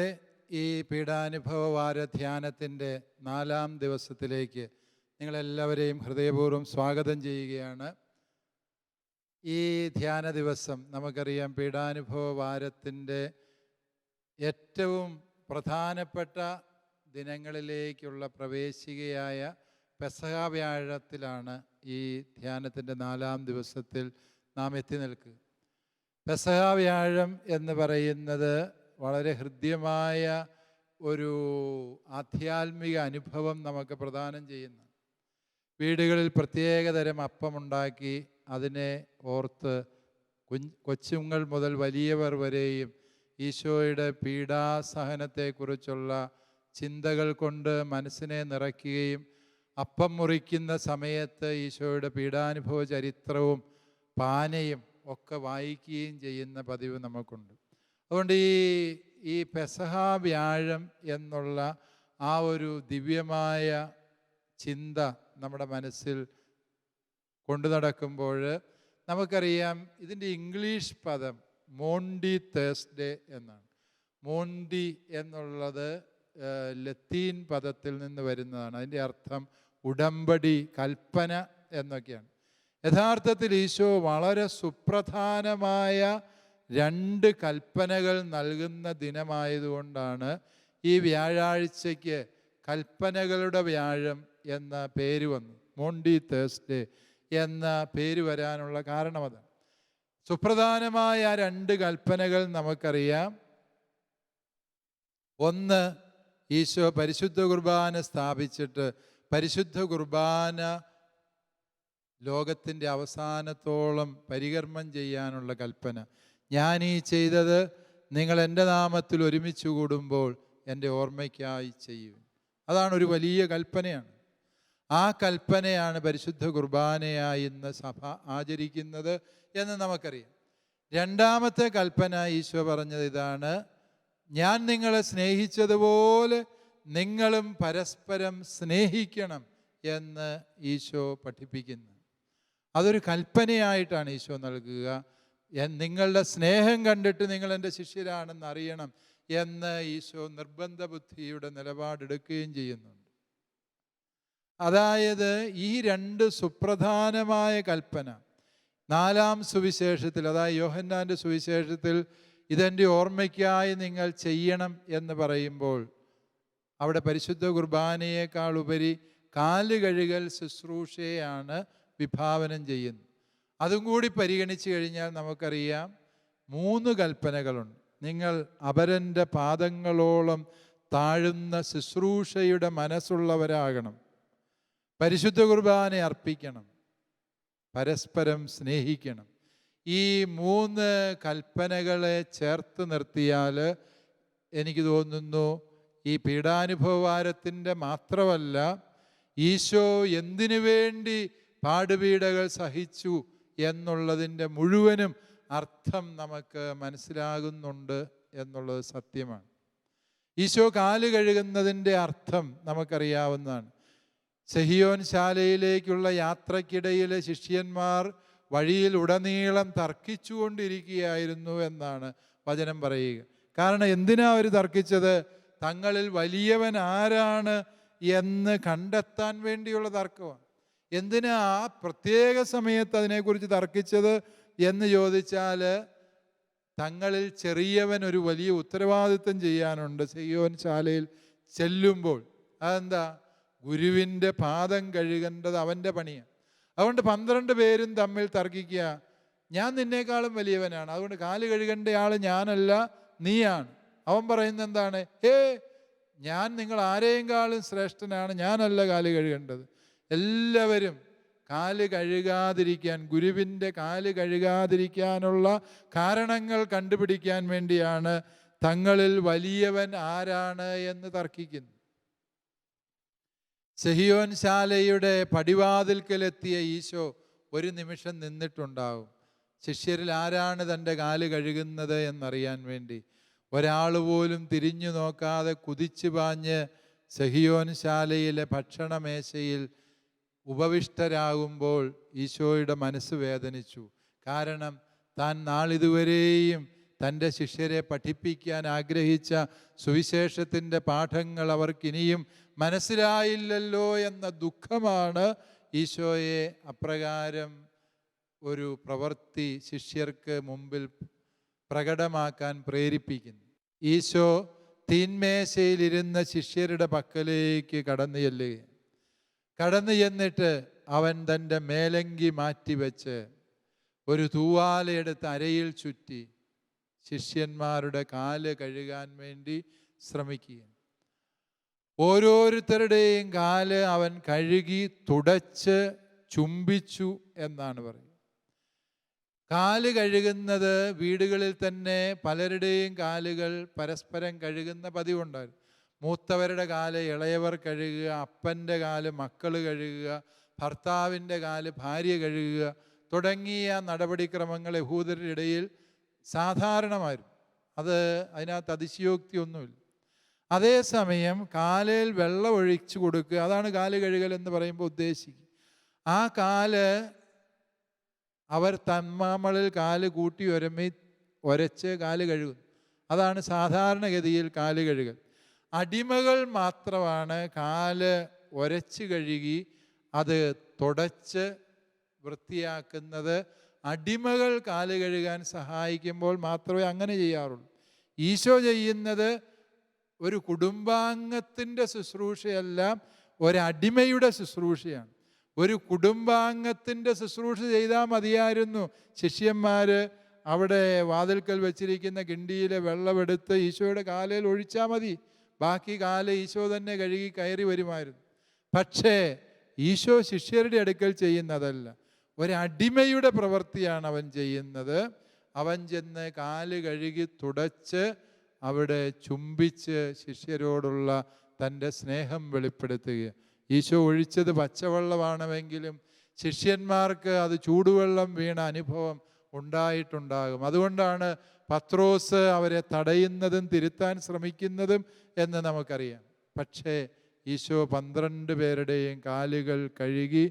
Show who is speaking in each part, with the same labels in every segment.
Speaker 1: പ്രിയമുള്ളവരെ, ഈ പീഡാനുഭവ വാര ധ്യാനത്തിൻ്റെ 4-ാം ദിവസത്തിലേക്ക് നിങ്ങളെല്ലാവരെയും ഹൃദയപൂർവ്വം സ്വാഗതം ചെയ്യുകയാണ്. ഈ ധ്യാന ദിവസം നമുക്കറിയാം, പീഡാനുഭവ വാരത്തിൻ്റെ ഏറ്റവും പ്രധാനപ്പെട്ട ദിനങ്ങളിലേക്കുള്ള പ്രവേശികയായ പെസഹ വ്യാഴത്തിലാണ് ഈ ധ്യാനത്തിൻ്റെ 4-ാം ദിവസത്തിൽ നാം എത്തി നിൽക്കുക. പെസഹ വ്യാഴം എന്ന് പറയുന്നത് വളരെ ഹൃദ്യമായ ഒരു ആധ്യാത്മിക അനുഭവം നമുക്ക് പ്രദാനം ചെയ്യുന്നു. വീടുകളിൽ പ്രത്യേകതരം അപ്പമുണ്ടാക്കി അതിനെ ഓർത്ത് കൊച്ചുങ്ങൾ മുതൽ വലിയവർ വരെയും ഈശോയുടെ പീഡാസഹനത്തെക്കുറിച്ചുള്ള ചിന്തകൾ കൊണ്ട് മനസ്സിനെ നിറയ്ക്കുകയും അപ്പം മുറിക്കുന്ന സമയത്ത് ഈശോയുടെ പീഡാനുഭവ ചരിത്രവും പാനയും ഒക്കെ വായിക്കുകയും ചെയ്യുന്ന പതിവ് നമുക്കുണ്ട്. അതുകൊണ്ട് ഈ പെസഹ വ്യാഴം എന്നുള്ള ആ ഒരു ദിവ്യമായ ചിന്ത നമ്മുടെ മനസ്സിൽ കൊണ്ടു നടക്കുമ്പോൾ നമുക്കറിയാം, ഇതിൻ്റെ ഇംഗ്ലീഷ് പദം മോണ്ടി തേഴ്സ്ഡേ എന്നാണ്. മോണ്ടി എന്നുള്ളത് ലത്തീൻ പദത്തിൽ നിന്ന് വരുന്നതാണ്. അതിൻ്റെ അർത്ഥം ഉടമ്പടി, കൽപ്പന എന്നൊക്കെയാണ്. യഥാർത്ഥത്തിൽ ഈശോ വളരെ സുപ്രധാനമായ 2 കൽപ്പനകൾ നൽകുന്ന ദിനമായതുകൊണ്ടാണ് ഈ വ്യാഴാഴ്ചയ്ക്ക് കൽപ്പനകളുടെ വ്യാഴം എന്ന പേര് വന്നു. മോണ്ടി തേഴ്സ്ഡേ എന്ന പേര് വരാനുള്ള കാരണം അതാണ്. സുപ്രധാനമായ 2 കൽപ്പനകൾ നമുക്കറിയാം. ഒന്ന്, ഈശോ പരിശുദ്ധ കുർബാന സ്ഥാപിച്ചിട്ട് പരിശുദ്ധ കുർബാന ലോകത്തിൻ്റെ അവസാനത്തോളം പരികർമ്മം ചെയ്യാനുള്ള കൽപ്പന. ഞാൻ ഈ ചെയ്തത് നിങ്ങൾ എൻ്റെ നാമത്തിൽ ഒരുമിച്ച് കൂടുമ്പോൾ എൻ്റെ ഓർമ്മയ്ക്കായി ചെയ്യും. അതാണ് ഒരു വലിയ കൽപ്പനയാണ്. ആ കൽപ്പനയാണ് പരിശുദ്ധ കുർബാനയായി ഇന്ന് സഭ ആചരിക്കുന്നത് എന്ന് നമുക്കറിയാം. 2ാമത്തെ കൽപ്പന ഈശോ പറഞ്ഞത് ഇതാണ്: ഞാൻ നിങ്ങളെ സ്നേഹിച്ചതുപോലെ നിങ്ങളും പരസ്പരം സ്നേഹിക്കണം എന്ന് ഈശോ പഠിപ്പിക്കുന്നു. അതൊരു കൽപ്പനയായിട്ടാണ് ഈശോ നൽകുക. നിങ്ങളുടെ സ്നേഹം കണ്ടിട്ട് നിങ്ങൾ എൻ്റെ ശിഷ്യരാണെന്ന് അറിയണം എന്ന് ഈശോ നിർബന്ധ ബുദ്ധിയുടെ നിലപാടെടുക്കുകയും ചെയ്യുന്നുണ്ട്. അതായത് ഈ 2 സുപ്രധാനമായ കൽപ്പന 4-ാം സുവിശേഷത്തിൽ, അതായത് യോഹന്നാൻ്റെ സുവിശേഷത്തിൽ ഇതെൻ്റെ ഓർമ്മയ്ക്കായി നിങ്ങൾ ചെയ്യണം എന്ന് പറയുമ്പോൾ അവിടെ പരിശുദ്ധ കുർബാനയേക്കാൾ ഉപരി കാല് കഴുകൽ ശുശ്രൂഷയാണ് വിഭാവനം ചെയ്യുന്നു. അതും കൂടി പരിഗണിച്ച് കഴിഞ്ഞാൽ നമുക്കറിയാം 3 കൽപ്പനകളുണ്ട്. നിങ്ങൾ അപരൻ്റെ പാദങ്ങളോളം താഴുന്ന ശുശ്രൂഷയുടെ മനസ്സുള്ളവരാകണം, പരിശുദ്ധ കുർബാന അർപ്പിക്കണം, പരസ്പരം സ്നേഹിക്കണം. ഈ 3 കൽപ്പനകളെ ചേർത്ത് നിർത്തിയാൽ എനിക്ക് തോന്നുന്നു ഈ പീഡാനുഭവവാരത്തിൻ്റെ മാത്രമല്ല, ഈശോ എന്തിനു വേണ്ടി പാടുപീഡകൾ സഹിച്ചു എന്നുള്ളതിൻ്റെ മുഴുവനും അർത്ഥം നമുക്ക് മനസ്സിലാകുന്നുണ്ട് എന്നുള്ളത് സത്യമാണ്. ഈശോ കാല് കഴുകുന്നതിൻ്റെ അർത്ഥം നമുക്കറിയാവുന്നതാണ്. സെഹിയോൻ ശാലയിലേക്കുള്ള യാത്രക്കിടയിൽ ശിഷ്യന്മാർ വഴിയിൽ ഉടനീളം തർക്കിച്ചുകൊണ്ടിരിക്കുകയായിരുന്നു എന്നാണ് വചനം പറയുക. കാരണം എന്തിനാ അവർ തർക്കിച്ചത്? തങ്ങളിൽ വലിയവൻ ആരാണ് എന്ന് കണ്ടെത്താൻ വേണ്ടിയുള്ള തർക്കമാണ്. എന്തിനാ ആ പ്രത്യേക സമയത്ത് അതിനെക്കുറിച്ച് തർക്കിച്ചത് എന്ന് ചോദിച്ചാൽ, തങ്ങളിൽ ചെറിയവൻ ഒരു വലിയ ഉത്തരവാദിത്വം ചെയ്യാനുണ്ട് സെഹിയോൻ ശാലയിൽ ചെല്ലുമ്പോൾ. അതെന്താ? ഗുരുവിൻ്റെ പാദം കഴുകേണ്ടത് അവൻ്റെ പണിയാണ്. അതുകൊണ്ട് 12 പേരും തമ്മിൽ തർക്കിക്കുക. ഞാൻ നിന്നേക്കാളും വലിയവനാണ്, അതുകൊണ്ട് കാല് കഴുകേണ്ട ആൾ ഞാനല്ല, നീയാണ്. അവൻ പറയുന്നത് എന്താണ്? ഞാൻ നിങ്ങൾ ആരെയെക്കാളും ശ്രേഷ്ഠനാണ്, ഞാനല്ല കാല് കഴുകേണ്ടത്. എല്ലാവരും കാല് കഴുകാതിരിക്കാൻ, ഗുരുവിൻ്റെ കാല് കഴുകാതിരിക്കാനുള്ള കാരണങ്ങൾ കണ്ടുപിടിക്കാൻ വേണ്ടിയാണ് തങ്ങളിൽ വലിയവൻ ആരാണ് എന്ന് തർക്കിക്കുന്നത്. സെഹിയോൻ ശാലയുടെ പടിവാതിൽക്കലെത്തിയ ഈശോ ഒരു നിമിഷം നിന്നിട്ടുണ്ടാവും, ശിഷ്യരിൽ ആരാണ് തൻ്റെ കാല് കഴുകുന്നത് എന്നറിയാൻ വേണ്ടി. ഒരാൾ പോലും തിരിഞ്ഞു നോക്കാതെ കുതിച്ചു പാഞ്ഞ് സെഹിയോൻ ശാലയിലെ ഭക്ഷണമേശയിൽ ഉപവിഷ്ടരാകുമ്പോൾ ഈശോയുടെ മനസ്സ് വേദനിച്ചു. കാരണം താൻ നാളിതുവരെയും തൻ്റെ ശിഷ്യരെ പഠിപ്പിക്കാൻ ആഗ്രഹിച്ച സുവിശേഷത്തിൻ്റെ പാഠങ്ങൾ അവർക്കിനിയും മനസ്സിലായില്ലല്ലോ എന്ന ദുഃഖമാണ് ഈശോയെ അപ്രകാരം ഒരു പ്രവൃത്തി ശിഷ്യർക്ക് മുമ്പിൽ പ്രകടമാക്കാൻ പ്രേരിപ്പിക്കുന്നു. ഈശോ തീന്മേശയിലിരുന്ന ശിഷ്യരുടെ പക്കലേക്ക് കടന്നു ചെല്ലുകയാണ്. കടന്നു ചെന്നിട്ട് അവൻ തൻ്റെ മേലങ്കി മാറ്റിവെച്ച് ഒരു തൂവാലയെടുത്ത് അരയിൽ ചുറ്റി ശിഷ്യന്മാരുടെ കാല് കഴുകാൻ വേണ്ടി ശ്രമിക്കുകയാണ്. ഓരോരുത്തരുടെയും കാല് അവൻ കഴുകി തുടച്ച് ചുംബിച്ചു എന്നാണ് പറയുന്നത്. കാല് കഴുകുന്നത് വീടുകളിൽ തന്നെ പലരുടെയും കാലുകൾ പരസ്പരം കഴുകുന്ന പതിവുണ്ടായിരുന്നു. മൂത്തവരുടെ കാല് ഇളയവർ കഴുകുക, അപ്പൻ്റെ കാല് മക്കൾ കഴുകുക, ഭർത്താവിൻ്റെ കാല് ഭാര്യ കഴുകുക തുടങ്ങിയ നടപടിക്രമങ്ങൾ യഹൂദരുടെ ഇടയിൽ സാധാരണമായിരുന്നു. അതിനകത്ത് അതിശയോക്തിയൊന്നുമില്ല. അതേസമയം കാലിൽ വെള്ളം ഒഴിച്ചു കൊടുക്കുക, അതാണ് കാല് കഴുകൽ എന്ന് പറയുമ്പോൾ ഉദ്ദേശിക്കുക. ആ കാല് അവർ തന്മാമളിൽ കാല് കൂട്ടി ഒരച്ച് കാല് കഴുകുന്നു. അതാണ് സാധാരണഗതിയിൽ കാല് കഴുകൽ. അടിമകൾ മാത്രമാണ് കാല് ഒരച്ച് കഴുകി അത് തുടച്ച് വൃത്തിയാക്കുന്നത്. അടിമകൾ കാല് കഴുകാൻ സഹായിക്കുമ്പോൾ മാത്രമേ അങ്ങനെ ചെയ്യാറുള്ളൂ. ഈശോ ചെയ്യുന്നത് ഒരു കുടുംബാംഗത്തിൻ്റെ ശുശ്രൂഷയല്ല, ഒരടിമയുടെ ശുശ്രൂഷയാണ്. ഒരു കുടുംബാംഗത്തിൻ്റെ ശുശ്രൂഷ ചെയ്താൽ മതിയായിരുന്നു. ശിഷ്യന്മാർ അവിടെ വാതിൽക്കൽ വെച്ചിരിക്കുന്ന കിണ്ടിയിലെ വെള്ളമെടുത്ത് ഈശോയുടെ കാലിൽ ഒഴിച്ചാൽ മതി, ബാക്കി കാല് ഈശോ തന്നെ കഴുകി കയറി വരുമായിരുന്നു. പക്ഷേ ഈശോ ശിഷ്യരുടെ അടുക്കൽ ചെയ്യുന്നതല്ല, ഒരടിമയുടെ പ്രവൃത്തിയാണ് അവൻ ചെയ്യുന്നത്. അവൻ ചെന്ന് കാല് കഴുകി തുടച്ച് അവിടെ ചുംബിച്ച് ശിഷ്യരോടുള്ള തൻ്റെ സ്നേഹം വെളിപ്പെടുത്തുക. ഈശോ ഒഴിച്ചത് പച്ചവെള്ളമാണെങ്കിലും ശിഷ്യന്മാർക്ക് അത് ചൂടുവെള്ളം വീണ അനുഭവം ഉണ്ടായിട്ടുണ്ടാകും. അതുകൊണ്ടാണ് പത്രോസ് അവരെ തടയുന്നതും തിരുത്താൻ ശ്രമിക്കുന്നതും എന്ന് നമുക്കറിയാം. പക്ഷേ ഈശോ 12 പേരുടെയും കാലുകൾ കഴുകി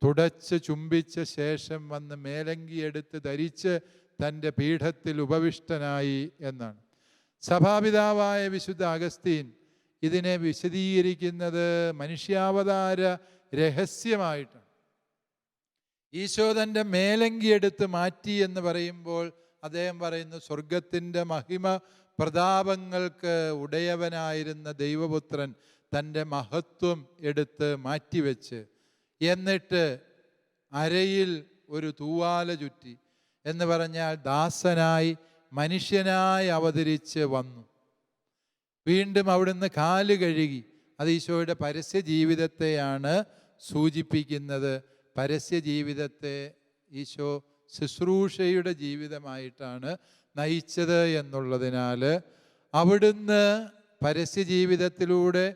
Speaker 1: തുടച്ച് ചുംബിച്ച ശേഷം വന്ന് മേലങ്കി എടുത്ത് ധരിച്ച് തൻ്റെ പീഠത്തിൽ ഉപവിഷ്ടനായി എന്നാണ്. സഭാപിതാവായ വിശുദ്ധ അഗസ്തീൻ ഇതിനെ വിശദീകരിക്കുന്നത് മനുഷ്യാവതാര രഹസ്യമായിട്ടാണ്. ഈശോ തൻ്റെ മേലങ്കി എടുത്ത് മാറ്റി എന്ന് പറയുമ്പോൾ അദ്ദേഹം പറയുന്നു, സ്വർഗത്തിൻ്റെ മഹിമ പ്രതാപങ്ങൾക്ക് ഉടയവനായിരുന്ന ദൈവപുത്രൻ തൻ്റെ മഹത്വം എടുത്ത് മാറ്റിവെച്ച് എന്നിട്ട് അരയിൽ ഒരു തൂവാല ചുറ്റി എന്ന് പറഞ്ഞാൽ ദാസനായി മനുഷ്യനായി അവതരിച്ച് വന്നു. വീണ്ടും അവിടുന്ന് കാല് കഴുകി. അത് ഈശോയുടെ പരസ്യ ജീവിതത്തെയാണ് സൂചിപ്പിക്കുന്നത്. പരസ്യ ജീവിതത്തെ ഈശോ ശുശ്രൂഷയുടെ ജീവിതമായിട്ടാണ് നയിച്ചത് എന്നുള്ളതിനാൽ അവിടുന്ന് പരസ്യ ജീവിതത്തിലൂടെ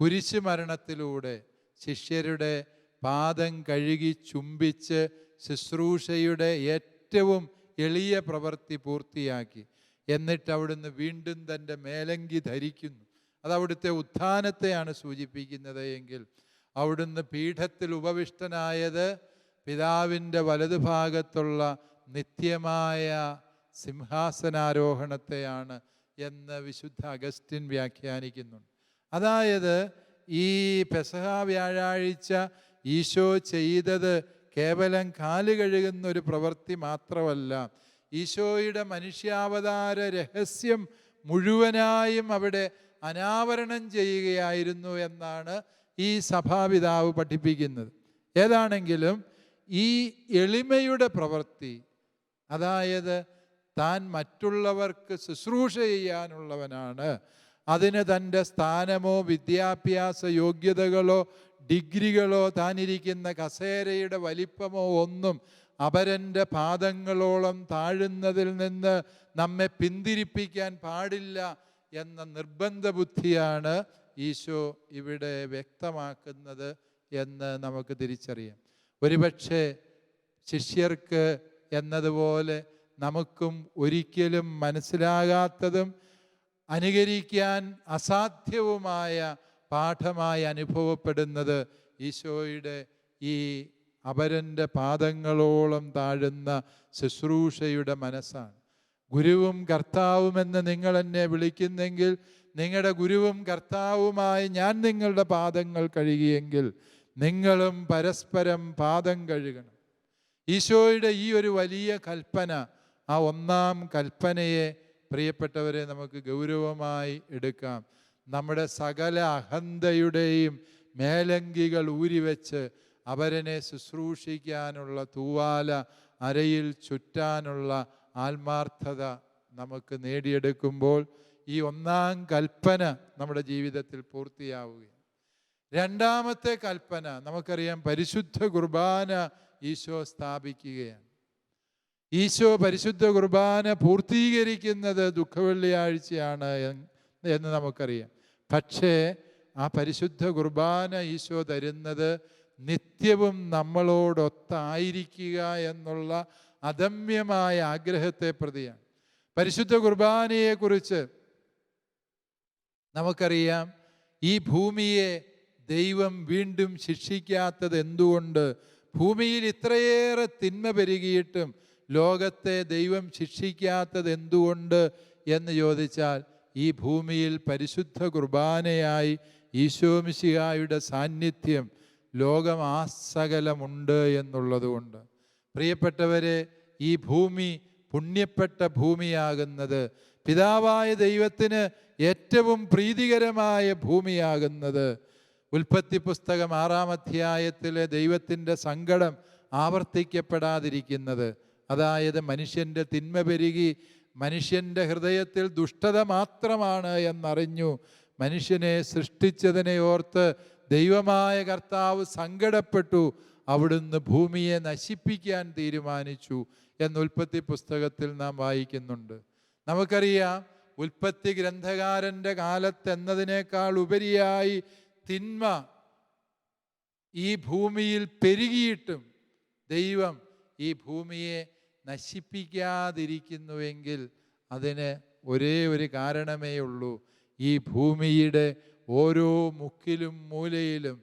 Speaker 1: കുരിശ് മരണത്തിലൂടെ ശിഷ്യരുടെ പാദം കഴുകി ചുംബിച്ച് ശുശ്രൂഷയുടെ ഏറ്റവും എളിയ പ്രവൃത്തി പൂർത്തിയാക്കി. എന്നിട്ട് അവിടുന്ന് വീണ്ടും തൻ്റെ മേലങ്കി ധരിക്കുന്നു. അത് അവിടുത്തെ ഉത്ഥാനത്തെയാണ് സൂചിപ്പിക്കുന്നത് എങ്കിൽ അവിടുന്ന് പീഠത്തിൽ ഉപവിഷ്ടനായത് പിതാവിൻ്റെ വലതുഭാഗത്തുള്ള നിത്യമായ സിംഹാസനാരോഹണത്തെയാണ് എന്ന് വിശുദ്ധ അഗസ്റ്റിൻ വ്യാഖ്യാനിക്കുന്നുണ്ട്. അതായത് ഈ പെസഹ വ്യാഴാഴ്ച ഈശോ ചെയ്തത് കേവലം കാല് കഴുകുന്ന ഒരു പ്രവൃത്തി മാത്രമല്ല, ഈശോയുടെ മനുഷ്യാവതാര രഹസ്യം മുഴുവനായും അവിടെ അനാവരണം ചെയ്യുകയായിരുന്നു എന്നാണ് ഈ സഭാപിതാവ് പഠിപ്പിക്കുന്നത്. ഏതാണെങ്കിലും ഈ എളിമയുടെ പ്രവൃത്തി, അതായത് താൻ മറ്റുള്ളവർക്ക് ശുശ്രൂഷ ചെയ്യാനുള്ളവനാണ്, അതിന് തൻ്റെ സ്ഥാനമോ വിദ്യാഭ്യാസ യോഗ്യതകളോ ഡിഗ്രികളോ താനിരിക്കുന്ന കസേരയുടെ വലിപ്പമോ ഒന്നും അപരൻ്റെ പാദങ്ങളോളം താഴുന്നതിൽ നിന്ന് നമ്മെ പിന്തിരിപ്പിക്കാൻ പാടില്ല എന്ന നിർബന്ധ ബുദ്ധിയാണ് ഈശോ ഇവിടെ വ്യക്തമാക്കുന്നത് എന്ന് നമുക്ക് തിരിച്ചറിയാം. ഒരുപക്ഷെ ശിഷ്യർക്ക് എന്നതുപോലെ നമുക്കും ഒരിക്കലും മനസ്സിലാകാത്തതും അനുകരിക്കാൻ അസാധ്യവുമായ പാഠമായി അനുഭവപ്പെടുന്നത് ഈശോയുടെ ഈ അപരൻ്റെ പാദങ്ങളോളം താഴുന്ന ശുശ്രൂഷയുടെ മനസ്സാണ്. ഗുരുവും കർത്താവുമെന്ന് നിങ്ങൾ എന്നെ വിളിക്കുന്നെങ്കിൽ നിങ്ങളുടെ ഗുരുവും കർത്താവുമായി ഞാൻ നിങ്ങളുടെ പാദങ്ങൾ കഴുകിയെങ്കിൽ നിങ്ങളും പരസ്പരം പാദം കഴുകണം. ഈശോയുടെ ഈ ഒരു വലിയ കൽപ്പന, ആ ഒന്നാം കൽപ്പനയെ പ്രിയപ്പെട്ടവരെ നമുക്ക് ഗൗരവമായി എടുക്കാം. നമ്മുടെ സകല അഹന്തയുടെയും മേലങ്കികൾ ഊരിവെച്ച് അവരനെ ശുശ്രൂഷിക്കാനുള്ള തൂവാല അരയിൽ ചുറ്റാനുള്ള ആത്മാർത്ഥത നമുക്ക് നേടിയെടുക്കുമ്പോൾ ഈ ഒന്നാം കൽപ്പന നമ്മുടെ ജീവിതത്തിൽ പൂർത്തിയാവുകയാണ്. രണ്ടാമത്തെ കൽപ്പന നമുക്കറിയാം, പരിശുദ്ധ കുർബാന ഈശോ സ്ഥാപിക്കുകയാണ്. ഈശോ പരിശുദ്ധ കുർബാന പൂർത്തീകരിക്കുന്നത് ദുഃഖവെള്ളിയാഴ്ചയാണ് എന്ന് നമുക്കറിയാം. പക്ഷേ ആ പരിശുദ്ധ കുർബാന ഈശോ തരുന്നത് നിത്യവും നമ്മളോടൊത്തായിരിക്കുക എന്നുള്ള അദമ്യമായ ആഗ്രഹത്തെ പ്രതിയാണ്. പരിശുദ്ധ കുർബാനയെക്കുറിച്ച് നമുക്കറിയാം, ഈ ഭൂമിയെ ദൈവം വീണ്ടും ശിക്ഷിക്കാത്തത് എന്തുകൊണ്ട്? ഭൂമിയിൽ ഇത്രയേറെ തിന്മ പെരുകിയിട്ടും ലോകത്തെ ദൈവം ശിക്ഷിക്കാത്തത് എന്തുകൊണ്ട് എന്ന് ചോദിച്ചാൽ, ഈ ഭൂമിയിൽ പരിശുദ്ധ കുർബാനയായി ഈശോമിശിഹായുടെ സാന്നിധ്യം ലോകമാസകലമുണ്ട് എന്നുള്ളതുകൊണ്ട്. പ്രിയപ്പെട്ടവരെ, ഈ ഭൂമി പുണ്യപ്പെട്ട ഭൂമിയാകുന്നത്, പിതാവായ ദൈവത്തിന് ഏറ്റവും പ്രീതികരമായ ഭൂമിയാകുന്നത്, ഉൽപ്പത്തി പുസ്തകം 6-ാം അധ്യായത്തിലെ ദൈവത്തിൻ്റെ സങ്കടം ആവർത്തിക്കപ്പെടാതിരിക്കുന്നത്, അതായത് മനുഷ്യൻ്റെ തിന്മ പെരുകി മനുഷ്യൻ്റെ ഹൃദയത്തിൽ ദുഷ്ടത മാത്രമാണ് എന്നറിഞ്ഞു മനുഷ്യനെ സൃഷ്ടിച്ചതിനെ ഓർത്ത് ദൈവമായ കർത്താവ് സങ്കടപ്പെട്ടു, അവിടുന്ന് ഭൂമിയെ നശിപ്പിക്കാൻ തീരുമാനിച്ചു എന്ന് ഉൽപ്പത്തി പുസ്തകത്തിൽ നാം വായിക്കുന്നുണ്ട്. നമുക്കറിയാം, ഉൽപ്പത്തി ഗ്രന്ഥകാരൻ്റെ കാലത്തെന്നതിനേക്കാൾ ഉപരിയായി തിന്മ ഈ ഭൂമിയിൽ പെരുകിയിട്ടും ദൈവം ഈ ഭൂമിയെ നശിപ്പിക്കാതിരിക്കുന്നുവെങ്കിൽ അതിന് ഒരേ ഒരു കാരണമേ ഉള്ളൂ. ഈ ഭൂമിയുടെ ഓരോ മുക്കിലും മൂലയിലും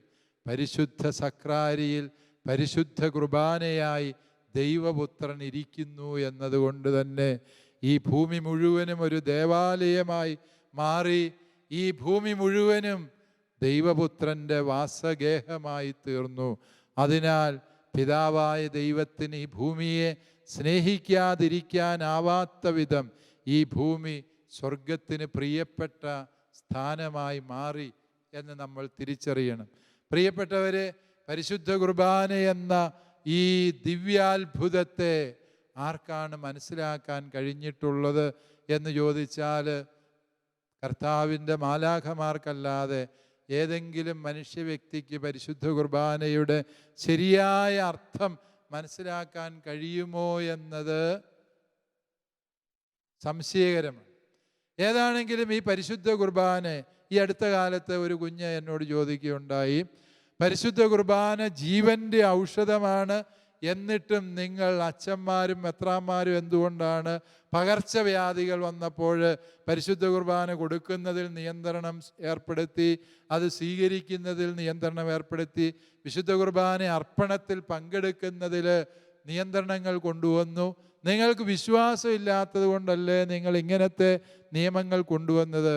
Speaker 1: പരിശുദ്ധ സക്രാരിയിൽ പരിശുദ്ധ കുർബാനയായി ദൈവപുത്രൻ ഇരിക്കുന്നു എന്നതുകൊണ്ട് തന്നെ ഈ ഭൂമി മുഴുവനും ഒരു ദേവാലയമായി മാറി ഈ ഭൂമി മുഴുവനും ദൈവപുത്രൻ്റെ വാസഗേഹമായി തീർന്നു. അതിനാൽ പിതാവായ ദൈവത്തിന് ഈ ഭൂമിയെ സ്നേഹിക്കാതിരിക്കാനാവാത്ത വിധം ഈ ഭൂമി സ്വർഗത്തിന് പ്രിയപ്പെട്ട സ്ഥാനമായി മാറി എന്ന് നമ്മൾ തിരിച്ചറിയണം. പ്രിയപ്പെട്ടവരെ, പരിശുദ്ധ കുർബാന എന്ന ഈ ദിവ്യാത്ഭുതത്തെ ആർക്കാണ് മനസ്സിലാക്കാൻ കഴിഞ്ഞിട്ടുള്ളത് എന്ന് ചോദിച്ചാൽ, കർത്താവിൻ്റെ മാലാഖമാർക്കല്ലാതെ ഏതെങ്കിലും മനുഷ്യ വ്യക്തിക്ക് പരിശുദ്ധ കുർബാനയുടെ ശരിയായ അർത്ഥം മനസ്സിലാക്കാൻ കഴിയുമോ എന്നത് സംശയകരമാണ്. ഏതാണെങ്കിലും ഈ പരിശുദ്ധ കുർബാന, ഈ അടുത്ത കാലത്ത് ഒരു കുഞ്ഞ് എന്നോട് ചോദിക്കുകയുണ്ടായി, പരിശുദ്ധ കുർബാന ജീവൻ്റെ ഔഷധമാണ്, എന്നിട്ടും നിങ്ങൾ അച്ഛന്മാരും മെത്രാന്മാരും എന്തുകൊണ്ടാണ് പകർച്ചവ്യാധികൾ വന്നപ്പോൾ പരിശുദ്ധ കുർബാന കൊടുക്കുന്നതിൽ നിയന്ത്രണം ഏർപ്പെടുത്തി, അത് സ്വീകരിക്കുന്നതിൽ നിയന്ത്രണം ഏർപ്പെടുത്തി, വിശുദ്ധ കുർബാന അർപ്പണത്തിൽ പങ്കെടുക്കുന്നതിൽ നിയന്ത്രണങ്ങൾ കൊണ്ടുവന്നു? നിങ്ങൾക്ക് വിശ്വാസം ഇല്ലാത്തത് കൊണ്ടല്ലേ നിങ്ങൾ ഇങ്ങനത്തെ നിയമങ്ങൾ കൊണ്ടുവന്നത്?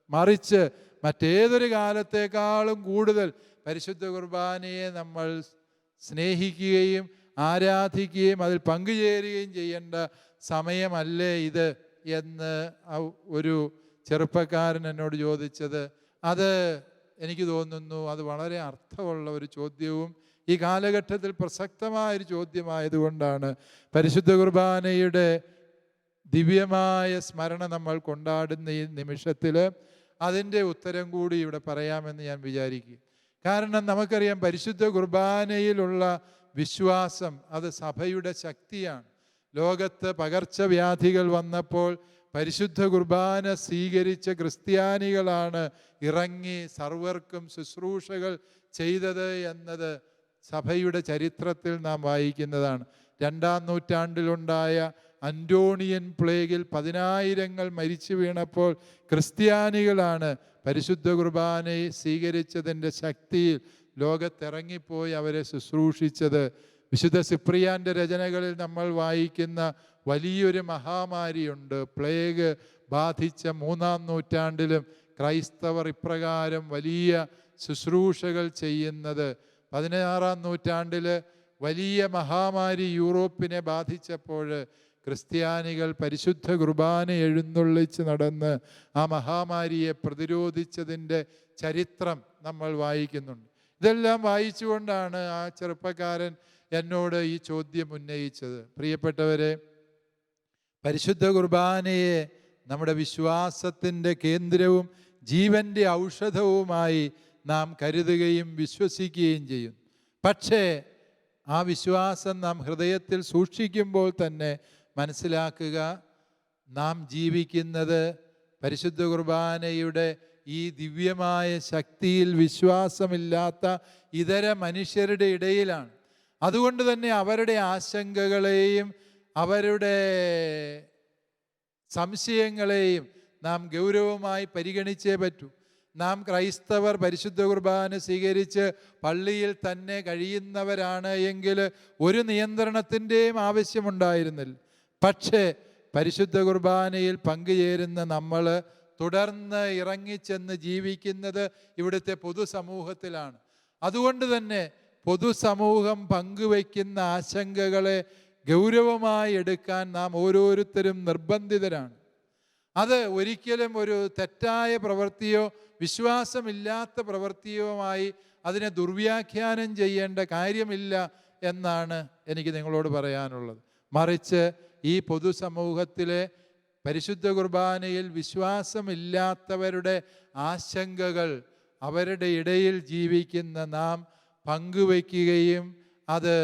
Speaker 1: മറിച്ച് മറ്റേതൊരു കാലത്തേക്കാളും കൂടുതൽ പരിശുദ്ധ കുർബാനയെ നമ്മൾ സ്നേഹിക്കുകയും ആരാധിക്കുകയും അതിൽ പങ്കുചേരുകയും ചെയ്യേണ്ട സമയമല്ലേ ഇത് എന്ന് ഒരു ചെറുപ്പക്കാരൻ എന്നോട് ചോദിച്ചത്. അത് എനിക്ക് തോന്നുന്നു അത് വളരെ അർത്ഥമുള്ള ഒരു ചോദ്യവും ഈ കാലഘട്ടത്തിൽ പ്രസക്തമായൊരു ചോദ്യമായതുകൊണ്ടാണ് പരിശുദ്ധ കുർബാനയുടെ ദിവ്യമായ സ്മരണ നമ്മൾ കൊണ്ടാടുന്ന ഈ നിമിഷത്തിൽ അതിൻ്റെ ഉത്തരം കൂടി ഇവിടെ പറയാമെന്ന് ഞാൻ വിചാരിക്കും. കാരണം നമുക്കറിയാം, പരിശുദ്ധ കുർബാനയിലുള്ള വിശ്വാസം അത് സഭയുടെ ശക്തിയാണ്. ലോകത്ത് പകർച്ചവ്യാധികൾ വന്നപ്പോൾ പരിശുദ്ധ കുർബാന സ്വീകരിച്ച ക്രിസ്ത്യാനികളാണ് ഇറങ്ങി സർവർക്കും ശുശ്രൂഷകൾ ചെയ്തത് എന്നത് സഭയുടെ ചരിത്രത്തിൽ നാം വായിക്കുന്നതാണ്. 2-ാം നൂറ്റാണ്ടിലുണ്ടായ അന്റോണിയൻ പ്ലേഗിൽ 10,000 മരിച്ചു വീണപ്പോൾ ക്രിസ്ത്യാനികളാണ് പരിശുദ്ധ കുർബാനയെ സ്വീകരിച്ചതിൻ്റെ ശക്തിയിൽ ലോകത്തിറങ്ങിപ്പോയി അവരെ ശുശ്രൂഷിച്ചത്. വിശുദ്ധ സിപ്രിയാൻ്റെ രചനകളിൽ നമ്മൾ വായിക്കുന്ന വലിയൊരു മഹാമാരിയുണ്ട്. പ്ലേഗ് ബാധിച്ച 3-ാം നൂറ്റാണ്ടിലും ക്രൈസ്തവർ ഇപ്രകാരം വലിയ ശുശ്രൂഷകൾ ചെയ്യുന്നത്. 16-ാം നൂറ്റാണ്ടിൽ വലിയ മഹാമാരി യൂറോപ്പിനെ ബാധിച്ചപ്പോൾ ക്രിസ്ത്യാനികൾ പരിശുദ്ധ കുർബാന എഴുന്നള്ളിച്ച് നടന്ന് ആ മഹാമാരിയെ പ്രതിരോധിച്ചതിൻ്റെ ചരിത്രം നമ്മൾ വായിക്കുന്നുണ്ട്. ഇതെല്ലാം വായിച്ചുകൊണ്ടാണ് ആ ചെറുപ്പക്കാരൻ എന്നോട് ഈ ചോദ്യം ഉന്നയിച്ചത്. പ്രിയപ്പെട്ടവരെ, പരിശുദ്ധ കുർബാനയെ നമ്മുടെ വിശ്വാസത്തിൻ്റെ കേന്ദ്രവും ജീവൻ്റെ ഔഷധവുമായി നാം കരുതുകയും വിശ്വസിക്കുകയും ചെയ്യും. പക്ഷേ ആ വിശ്വാസം നാം ഹൃദയത്തിൽ സൂക്ഷിക്കുമ്പോൾ തന്നെ മനസ്സിലാക്കുക, നാം ജീവിക്കുന്നത് പരിശുദ്ധ കുർബാനയുടെ ഈ ദിവ്യമായ ശക്തിയിൽ വിശ്വാസമില്ലാത്ത ഇതര മനുഷ്യരുടെ ഇടയിലാണ്. അതുകൊണ്ട് തന്നെ അവരുടെ ആശങ്കകളെയും അവരുടെ സംശയങ്ങളെയും നാം ഗൗരവമായി പരിഗണിച്ചേ പറ്റൂ. നാം ക്രൈസ്തവർ പരിശുദ്ധ കുർബാന സ്വീകരിച്ച് പള്ളിയിൽ തന്നെ കഴിയുന്നവരാണ് എങ്കിൽ ഒരു നിയന്ത്രണത്തിൻ്റെയും ആവശ്യമുണ്ടായിരുന്നില്ല. പക്ഷേ പരിശുദ്ധ കുർബാനയിൽ പങ്കുചേരുന്ന നമ്മൾ തുടർന്ന് ഇറങ്ങിച്ചെന്ന് ജീവിക്കുന്നത് ഇവിടുത്തെ പൊതുസമൂഹത്തിലാണ്. അതുകൊണ്ട് തന്നെ പൊതുസമൂഹം പങ്കുവയ്ക്കുന്ന ആശങ്കകളെ ഗൗരവമായി എടുക്കാൻ നാം ഓരോരുത്തരും നിർബന്ധിതരാണ്. അത് ഒരിക്കലും ഒരു തെറ്റായ പ്രവൃത്തിയോ വിശ്വാസമില്ലാത്ത പ്രവൃത്തിയുമായി അതിനെ ദുർവ്യാഖ്യാനം ചെയ്യേണ്ട കാര്യമില്ല എന്നാണ് എനിക്ക് നിങ്ങളോട് പറയാനുള്ളത്. മറിച്ച് ഈ പൊതുസമൂഹത്തിലെ പരിശുദ്ധ കുർബാനയിൽ വിശ്വാസമില്ലാത്തവരുടെ ആശങ്കകൾ അവരുടെ ഇടയിൽ ജീവിക്കുന്ന നാം പങ്കുവയ്ക്കുകയും അത്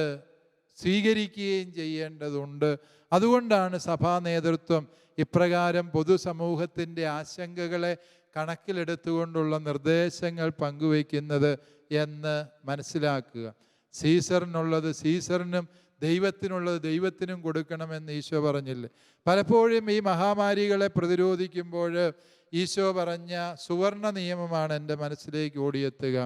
Speaker 1: സ്വീകരിക്കുകയും ചെയ്യേണ്ടതുണ്ട്. അതുകൊണ്ടാണ് സഭാ നേതൃത്വം ഇപ്രകാരം പൊതുസമൂഹത്തിൻ്റെ ആശങ്കകളെ കണക്കിലെടുത്തുകൊണ്ടുള്ള നിർദ്ദേശങ്ങൾ പങ്കുവയ്ക്കുന്നത് എന്ന് മനസ്സിലാക്കുക. സീസറിനുള്ളത് സീസറിനും ദൈവത്തിനുള്ളത് ദൈവത്തിനും കൊടുക്കണമെന്ന് ഈശോ പറഞ്ഞില്ലേ? പലപ്പോഴും ഈ മഹാമാരികളെ പ്രതിരോധിക്കുമ്പോൾ ഈശോ പറഞ്ഞ സുവർണ നിയമമാണ് എൻ്റെ മനസ്സിലേക്ക് ഓടിയെത്തുക.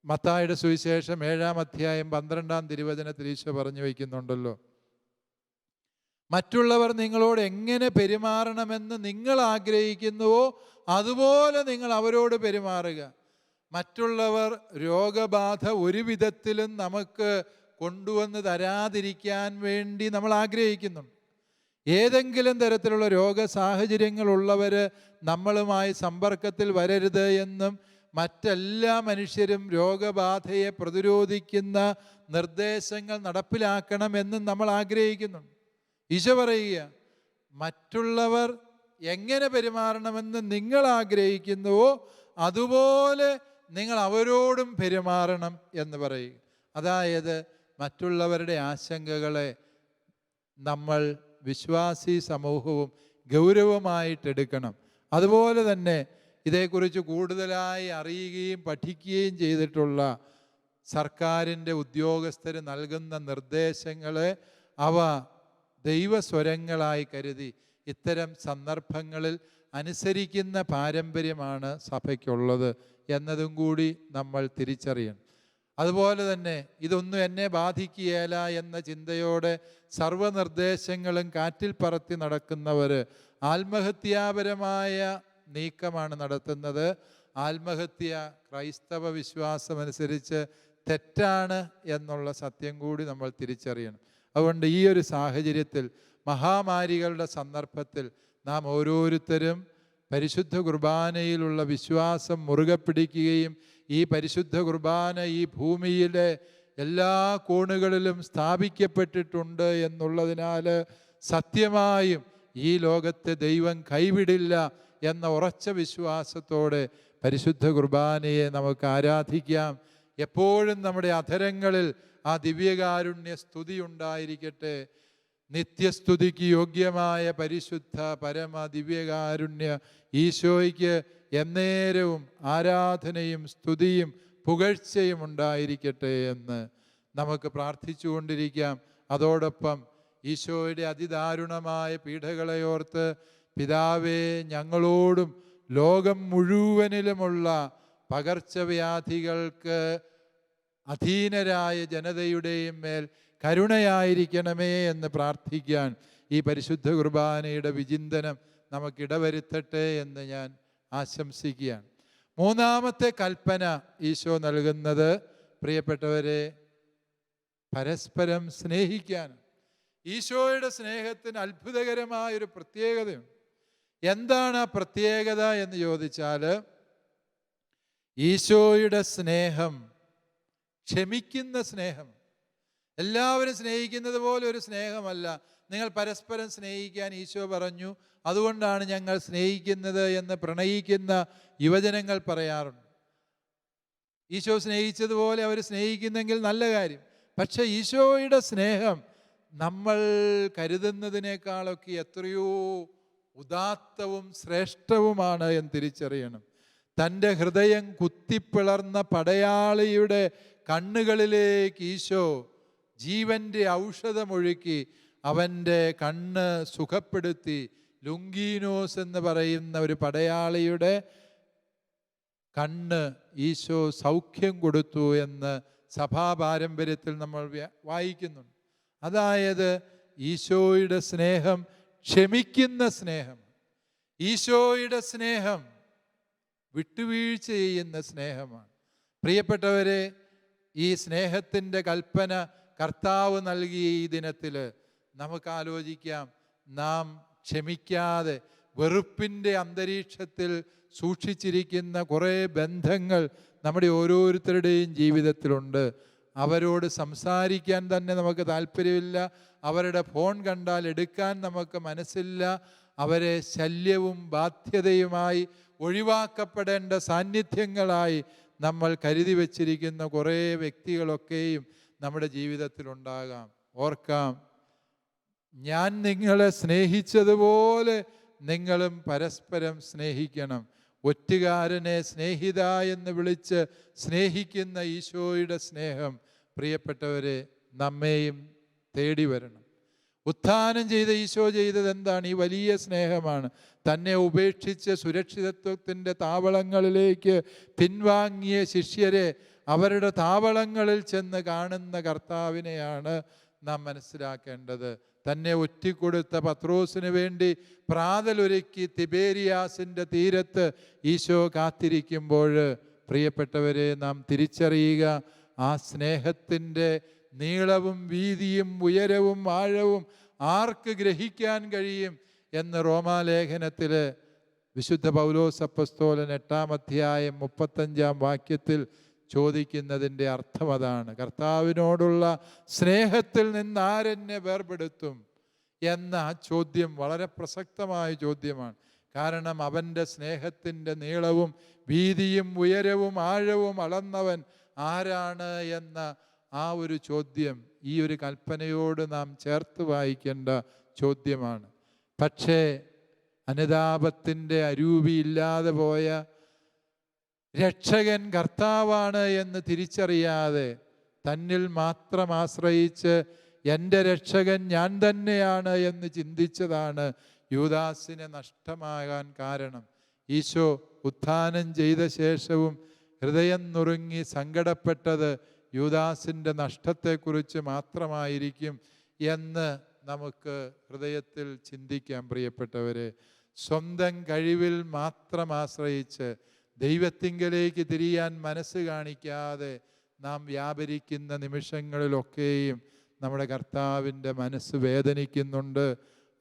Speaker 1: മത്തായിയുടെ സുവിശേഷം 7-ാം അധ്യായം 12-ാം തിരുവചനത്തിൽ ഈശോ പറഞ്ഞു വയ്ക്കുന്നുണ്ടല്ലോ, മറ്റുള്ളവർ നിങ്ങളോട് എങ്ങനെ പെരുമാറണമെന്ന് നിങ്ങൾ ആഗ്രഹിക്കുന്നുവോ അതുപോലെ നിങ്ങൾ അവരോട് പെരുമാറുക. മറ്റുള്ളവർ രോഗബാധ ഒരു വിധത്തിലും നമുക്ക് കൊണ്ടുവന്ന് തരാതിരിക്കാൻ വേണ്ടി നമ്മൾ ആഗ്രഹിക്കുന്നുണ്ട്. ഏതെങ്കിലും തരത്തിലുള്ള രോഗസാഹചര്യങ്ങളുള്ളവർ നമ്മളുമായി സമ്പർക്കത്തിൽ വരരുത് എന്നും മറ്റെല്ലാ മനുഷ്യരും രോഗബാധയെ പ്രതിരോധിക്കുന്ന നിർദ്ദേശങ്ങൾ നടപ്പിലാക്കണമെന്നും നമ്മൾ ആഗ്രഹിക്കുന്നുണ്ട്. ഈശോ പറയുക, മറ്റുള്ളവർ എങ്ങനെ പെരുമാറണമെന്ന് നിങ്ങൾ ആഗ്രഹിക്കുന്നുവോ അതുപോലെ നിങ്ങൾ അവരോടും പെരുമാറണം എന്ന് പറയുക. അതായത് മറ്റുള്ളവരുടെ ആശങ്കകളെ നമ്മൾ വിശ്വാസി സമൂഹവും ഗൗരവമായിട്ടെടുക്കണം. അതുപോലെ തന്നെ ഇതേക്കുറിച്ച് കൂടുതലായി അറിയുകയും പഠിക്കുകയും ചെയ്തിട്ടുള്ള സർക്കാരിൻ്റെ ഉദ്യോഗസ്ഥർ നൽകുന്ന നിർദ്ദേശങ്ങളെ അവ ദൈവസ്വരങ്ങളായി കരുതി ഇത്തരം സന്ദർഭങ്ങളിൽ അനുസരിക്കുന്ന പാരമ്പര്യമാണ് സഭയ്ക്കുള്ളത് എന്നതും കൂടി നമ്മൾ തിരിച്ചറിയണം. അതുപോലെ തന്നെ ഇതൊന്നും എന്നെ ബാധിക്കുകയില്ല എന്ന ചിന്തയോടെ സർവ്വനിർദ്ദേശങ്ങളും കാറ്റിൽ പറത്തി നടക്കുന്നവർ ആത്മഹത്യാപരമായ നീക്കമാണ് നടത്തുന്നത്. ആത്മഹത്യ ക്രൈസ്തവ വിശ്വാസമനുസരിച്ച് തെറ്റാണ് എന്നുള്ള സത്യം കൂടി നമ്മൾ തിരിച്ചറിയണം. അതുകൊണ്ട് ഈ ഒരു സാഹചര്യത്തിൽ, മഹാമാരികളുടെ സന്ദർഭത്തിൽ നാം ഓരോരുത്തരും പരിശുദ്ധ കുർബാനയിലുള്ള വിശ്വാസം മുറുകെ പിടിക്കുകയും ഈ പരിശുദ്ധ കുർബാന ഈ ഭൂമിയിലെ എല്ലാ കോണുകളിലും സ്ഥാപിക്കപ്പെട്ടിട്ടുണ്ട് എന്നുള്ളതിനാൽ സത്യമായും ഈ ലോകത്തെ ദൈവം കൈവിടില്ല എന്ന ഉറച്ച വിശ്വാസത്തോടെ പരിശുദ്ധ കുർബാനയെ നമുക്ക് ആരാധിക്കാം. എപ്പോഴും നമ്മുടെ അധരങ്ങളിൽ ആ ദിവ്യകാരുണ്യ സ്തുതി ഉണ്ടായിരിക്കട്ടെ. നിത്യസ്തുതിക്ക് യോഗ്യമായ പരിശുദ്ധ പരമ ദിവ്യകാരുണ്യ ഈശോയ്ക്ക് എന്നേരവും ആരാധനയും സ്തുതിയും പുകഴ്ചയും ഉണ്ടായിരിക്കട്ടെ എന്ന് നമുക്ക് പ്രാർത്ഥിച്ചുകൊണ്ടിരിക്കാം. അതോടൊപ്പം ഈശോയുടെ അതിദാരുണമായ പീഡകളെ ഓർത്ത്, പിതാവേ, ഞങ്ങളോടും ലോകം മുഴുവനിലുമുള്ള പകർച്ചവ്യാധികൾക്ക് അധീനരായ ജനതയുടെയും മേൽ കരുണയായിരിക്കണമേ എന്ന് പ്രാർത്ഥിക്കാൻ ഈ പരിശുദ്ധ കുർബാനയുടെ വിചിന്തനം നമുക്കിടവരുത്തട്ടെ എന്ന് ഞാൻ ആശംസിക്കുകയാണ്. മൂന്നാമത്തെ കൽപ്പന ഈശോ നൽകുന്നത്, പ്രിയപ്പെട്ടവരെ, പരസ്പരം സ്നേഹിക്കാൻ. ഈശോയുടെ സ്നേഹത്തിന് അത്ഭുതകരമായൊരു പ്രത്യേകതയുണ്ട്. എന്താണ് ആ പ്രത്യേകത എന്ന് ചോദിച്ചാൽ, ഈശോയുടെ സ്നേഹം ക്ഷമിക്കുന്ന സ്നേഹം. എല്ലാവരും സ്നേഹിക്കുന്നത് പോലെ ഒരു സ്നേഹമല്ല. നിങ്ങൾ പരസ്പരം സ്നേഹിക്കാൻ ഈശോ പറഞ്ഞു, അതുകൊണ്ടാണ് ഞങ്ങൾ സ്നേഹിക്കുന്നത് എന്ന് പ്രണയിക്കുന്ന യുവജനങ്ങൾ പറയാറുണ്ട്. ഈശോ സ്നേഹിച്ചതുപോലെ അവർ സ്നേഹിക്കുന്നെങ്കിൽ നല്ല കാര്യം. പക്ഷെ ഈശോയുടെ സ്നേഹം നമ്മൾ കരുതുന്നതിനേക്കാളൊക്കെ എത്രയോ ഉദാത്തവും ശ്രേഷ്ഠവുമാണ് എന്ന് തിരിച്ചറിയണം. തൻ്റെ ഹൃദയം കുത്തിപ്പിളർന്ന പടയാളിയുടെ കണ്ണുകളിലേക്ക് ഈശോ ജീവൻ്റെ ഔഷധമൊഴുക്കി അവൻ്റെ കണ്ണ് സുഖപ്പെടുത്തി. ലുങ്കീനോസ് എന്ന് പറയുന്ന ഒരു പടയാളിയുടെ കണ്ണ് ഈശോ സൗഖ്യം കൊടുത്തു എന്ന് സഭാപാരമ്പര്യത്തിൽ നമ്മൾ വായിക്കുന്നുണ്ട്. അതായത് ഈശോയുടെ സ്നേഹം ക്ഷമിക്കുന്ന സ്നേഹം, ഈശോയുടെ സ്നേഹം വിട്ടുവീഴ്ച ചെയ്യുന്ന സ്നേഹമാണ്. പ്രിയപ്പെട്ടവരെ, ഈ സ്നേഹത്തിൻ്റെ കൽപ്പന കർത്താവ് നൽകിയ ഈ ദിനത്തിൽ നമുക്ക് ആലോചിക്കാം. നാം ക്ഷമിക്കാതെ വെറുപ്പിൻ്റെ അന്തരീക്ഷത്തിൽ സൂക്ഷിച്ചിരിക്കുന്ന കുറേ ബന്ധങ്ങൾ നമ്മുടെ ഓരോരുത്തരുടെയും ജീവിതത്തിലുണ്ട്. അവരോട് സംസാരിക്കാൻ തന്നെ നമുക്ക് താല്പര്യമില്ല, അവരുടെ ഫോൺ കണ്ടാൽ എടുക്കാൻ നമുക്ക് മനസ്സില്ല, അവരെ ശല്യവും ബാധ്യതയുമായി ഒഴിവാക്കപ്പെടേണ്ട സാന്നിധ്യങ്ങളായി നമ്മൾ കരുതി വച്ചിരിക്കുന്ന കുറേ വ്യക്തികളൊക്കെയും നമ്മുടെ ജീവിതത്തിലുണ്ടാകാം. ഓർക്കാം, ഞാൻ നിങ്ങളെ സ്നേഹിച്ചതുപോലെ നിങ്ങളും പരസ്പരം സ്നേഹിക്കണം. ഒറ്റുകാരനെ സ്നേഹിത എന്ന് വിളിച്ച് സ്നേഹിക്കുന്ന ഈശോയുടെ സ്നേഹം, പ്രിയപ്പെട്ടവരെ, നമ്മെയും തേടി വരണം. ഉത്ഥാനം ചെയ്ത ഈശോ ചെയ്തത് എന്താണ്? ഈ വലിയ സ്നേഹമാണ്. തന്നെ ഉപേക്ഷിച്ച് സുരക്ഷിതത്വത്തിൻ്റെ താവളങ്ങളിലേക്ക് പിൻവാങ്ങിയ ശിഷ്യരെ അവരുടെ താവളങ്ങളിൽ ചെന്ന് കാണുന്ന കർത്താവിനെയാണ് നാം മനസ്സിലാക്കേണ്ടത്. തന്നെ ഒറ്റിക്കൊടുത്ത പത്രോസിന് വേണ്ടി പ്രാതലൊരുക്കി തിബേരിയാസിൻ്റെ തീരത്ത് ഈശോ കാത്തിരിക്കുമ്പോൾ, പ്രിയപ്പെട്ടവരെ, നാം തിരിച്ചറിയുക, ആ സ്നേഹത്തിൻ്റെ നീളവും വീതിയും ഉയരവും ആഴവും ആർക്ക് ഗ്രഹിക്കാൻ കഴിയും എന്ന് റോമാലേഖനത്തിൽ വിശുദ്ധ പൗലോസ് അപ്പോസ്തലൻ 8-ാം അധ്യായം 35-ാം വാക്യത്തിൽ ചോദിക്കുന്നതിൻ്റെ അർത്ഥം അതാണ്. കർത്താവിനോടുള്ള സ്നേഹത്തിൽ നിന്ന് ആരെന്നെ വേർപെടുത്തും എന്ന ആ ചോദ്യം വളരെ പ്രസക്തമായ ചോദ്യമാണ്. കാരണം അവൻ്റെ സ്നേഹത്തിൻ്റെ നീളവും വീതിയും ഉയരവും ആഴവും അളന്നവൻ ആരാണ് എന്ന ആ ഒരു ചോദ്യം ഈ ഒരു കൽപ്പനയോട് നാം ചേർത്ത് വായിക്കേണ്ട ചോദ്യമാണ്. പക്ഷേ അനുതാപത്തിൻ്റെ അരൂപിയില്ലാതെ പോയ രക്ഷകൻ കർത്താവാണ് എന്ന് തിരിച്ചറിയാതെ തന്നിൽ മാത്രം ആശ്രയിച്ച് എൻ്റെ രക്ഷകൻ ഞാൻ തന്നെയാണ് എന്ന് ചിന്തിച്ചതാണ് യൂദാസിനെ നഷ്ടമാകാൻ കാരണം. ഈശോ ഉത്ഥാനം ചെയ്ത ശേഷവും ഹൃദയം നുറുങ്ങി സങ്കടപ്പെട്ടത് യൂദാസിൻ്റെ നഷ്ടത്തെക്കുറിച്ച് മാത്രമായിരിക്കും എന്ന് നമുക്ക് ഹൃദയത്തിൽ ചിന്തിക്കാം. പ്രിയപ്പെട്ടവരെ, സ്വന്തം കഴിവിൽ മാത്രം ആശ്രയിച്ച് ദൈവത്തിങ്കലേക്ക് തിരിയാൻ മനസ്സ് കാണിക്കാതെ നാം വ്യാപരിക്കുന്ന നിമിഷങ്ങളിലൊക്കെയും നമ്മുടെ കർത്താവിൻ്റെ മനസ്സ് വേദനിക്കുന്നുണ്ട്.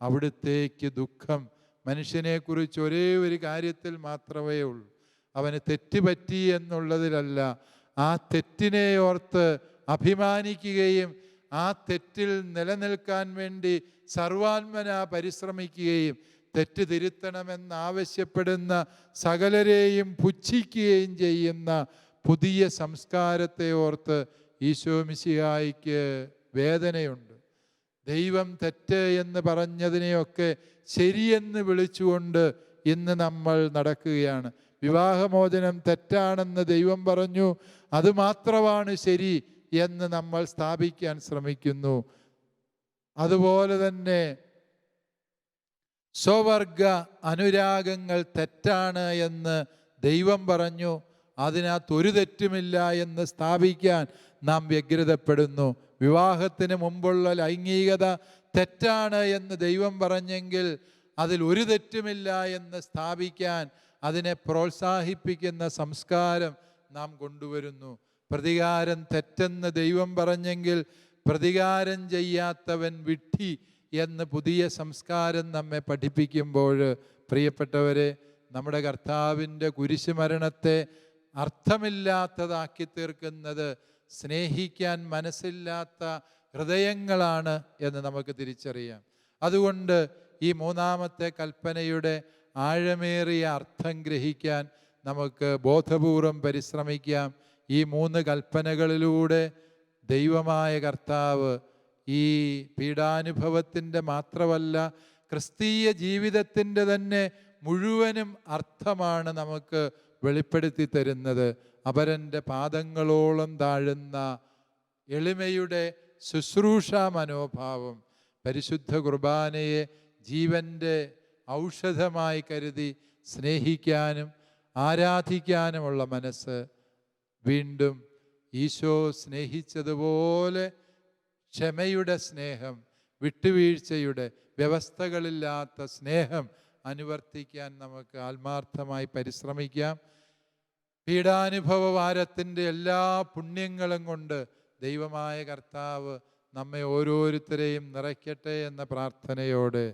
Speaker 1: അവിടുത്തേക്ക് ദുഃഖം മനുഷ്യനെക്കുറിച്ച് ഒരേ ഒരു കാര്യത്തിൽ മാത്രമേ ഉള്ളൂ. അവന് തെറ്റുപറ്റി എന്നുള്ളതിലല്ല, ആ തെറ്റിനെ ഓർത്ത് അഭിമാനിക്കുകയും ആ തെറ്റിൽ നിലനിൽക്കാൻ വേണ്ടി സർവാത്മന പരിശ്രമിക്കുകയും തെറ്റ് തിരുത്തണമെന്നാവശ്യപ്പെടുന്ന സകലരെയും പുച്ഛിക്കുകയും ചെയ്യുന്ന പുതിയ സംസ്കാരത്തെ ഓർത്ത് ഈശോ മിശിഹായ്ക്ക് വേദനയുണ്ട്. ദൈവം തെറ്റ് എന്ന് പറഞ്ഞതിനെയൊക്കെ ശരിയെന്ന് വിളിച്ചുകൊണ്ട് ഇന്ന് നമ്മൾ നടക്കുകയാണ്. വിവാഹമോചനം തെറ്റാണെന്ന് ദൈവം പറഞ്ഞു, അതുമാത്രമാണ് ശരി എന്ന് നമ്മൾ സ്ഥാപിക്കാൻ ശ്രമിക്കുന്നു. അതുപോലെ തന്നെ സ്വവർഗ അനുരാഗങ്ങൾ തെറ്റാണ് എന്ന് ദൈവം പറഞ്ഞു, അതിനകത്ത് ഒരു തെറ്റുമില്ല എന്ന് സ്ഥാപിക്കാൻ നാം വ്യഗ്രതപ്പെടുന്നു. വിവാഹത്തിന് മുമ്പുള്ള ലൈംഗികത തെറ്റാണ് എന്ന് ദൈവം പറഞ്ഞെങ്കിൽ അതിൽ ഒരു തെറ്റുമില്ല എന്ന് സ്ഥാപിക്കാൻ അതിനെ പ്രോത്സാഹിപ്പിക്കുന്ന സംസ്കാരം നാം കൊണ്ടുവരുന്നു. പ്രതികാരം തെറ്റെന്ന് ദൈവം പറഞ്ഞെങ്കിൽ പ്രതികാരം ചെയ്യാത്തവൻ വിഡ്ഢി എന്ന് പുതിയ സംസ്കാരം നമ്മെ പഠിപ്പിക്കുമ്പോൾ, പ്രിയപ്പെട്ടവരെ, നമ്മുടെ കർത്താവിൻ്റെ കുരിശുമരണത്തെ അർത്ഥമില്ലാത്തതാക്കി തീർക്കുന്നത് സ്നേഹിക്കാൻ മനസ്സില്ലാത്ത ഹൃദയങ്ങളാണ് എന്ന് നമുക്ക് തിരിച്ചറിയാം. അതുകൊണ്ട് ഈ മൂന്നാമത്തെ കൽപ്പനയുടെ ആഴമേറിയ അർത്ഥം ഗ്രഹിക്കാൻ നമുക്ക് ബോധപൂർവം പരിശ്രമിക്കാം. ഈ 3 കൽപ്പനകളിലൂടെ ദൈവമായ കർത്താവ് ഈ പീഡാനുഭവത്തിൻ്റെ മാത്രമല്ല ക്രിസ്തീയ ജീവിതത്തിൻ്റെ തന്നെ മുഴുവനും അർത്ഥമാണ് നമുക്ക് വെളിപ്പെടുത്തി തരുന്നത്. അപരൻ്റെ പാദങ്ങളോളം താഴുന്ന എളിമയുടെ ശുശ്രൂഷാ മനോഭാവം, പരിശുദ്ധ കുർബാനയെ ജീവൻ്റെ ഔഷധമായി കരുതി സ്നേഹിക്കാനും ആരാധിക്കാനുമുള്ള മനസ്സ്, വീണ്ടും ഈശോ സ്നേഹിച്ചതുപോലെ ക്ഷമയുടെ സ്നേഹം, വിട്ടുവീഴ്ചയുടെ, വ്യവസ്ഥകളില്ലാത്ത സ്നേഹം അനുവർത്തിക്കാൻ നമുക്ക് ആത്മാർത്ഥമായി പരിശ്രമിക്കാം. പീഡാനുഭവ വാരത്തിൻ്റെ എല്ലാ പുണ്യങ്ങളും കൊണ്ട് ദൈവമായ കർത്താവ് നമ്മെ ഓരോരുത്തരെയും നിറയ്ക്കട്ടെ എന്ന പ്രാർത്ഥനയോടെ,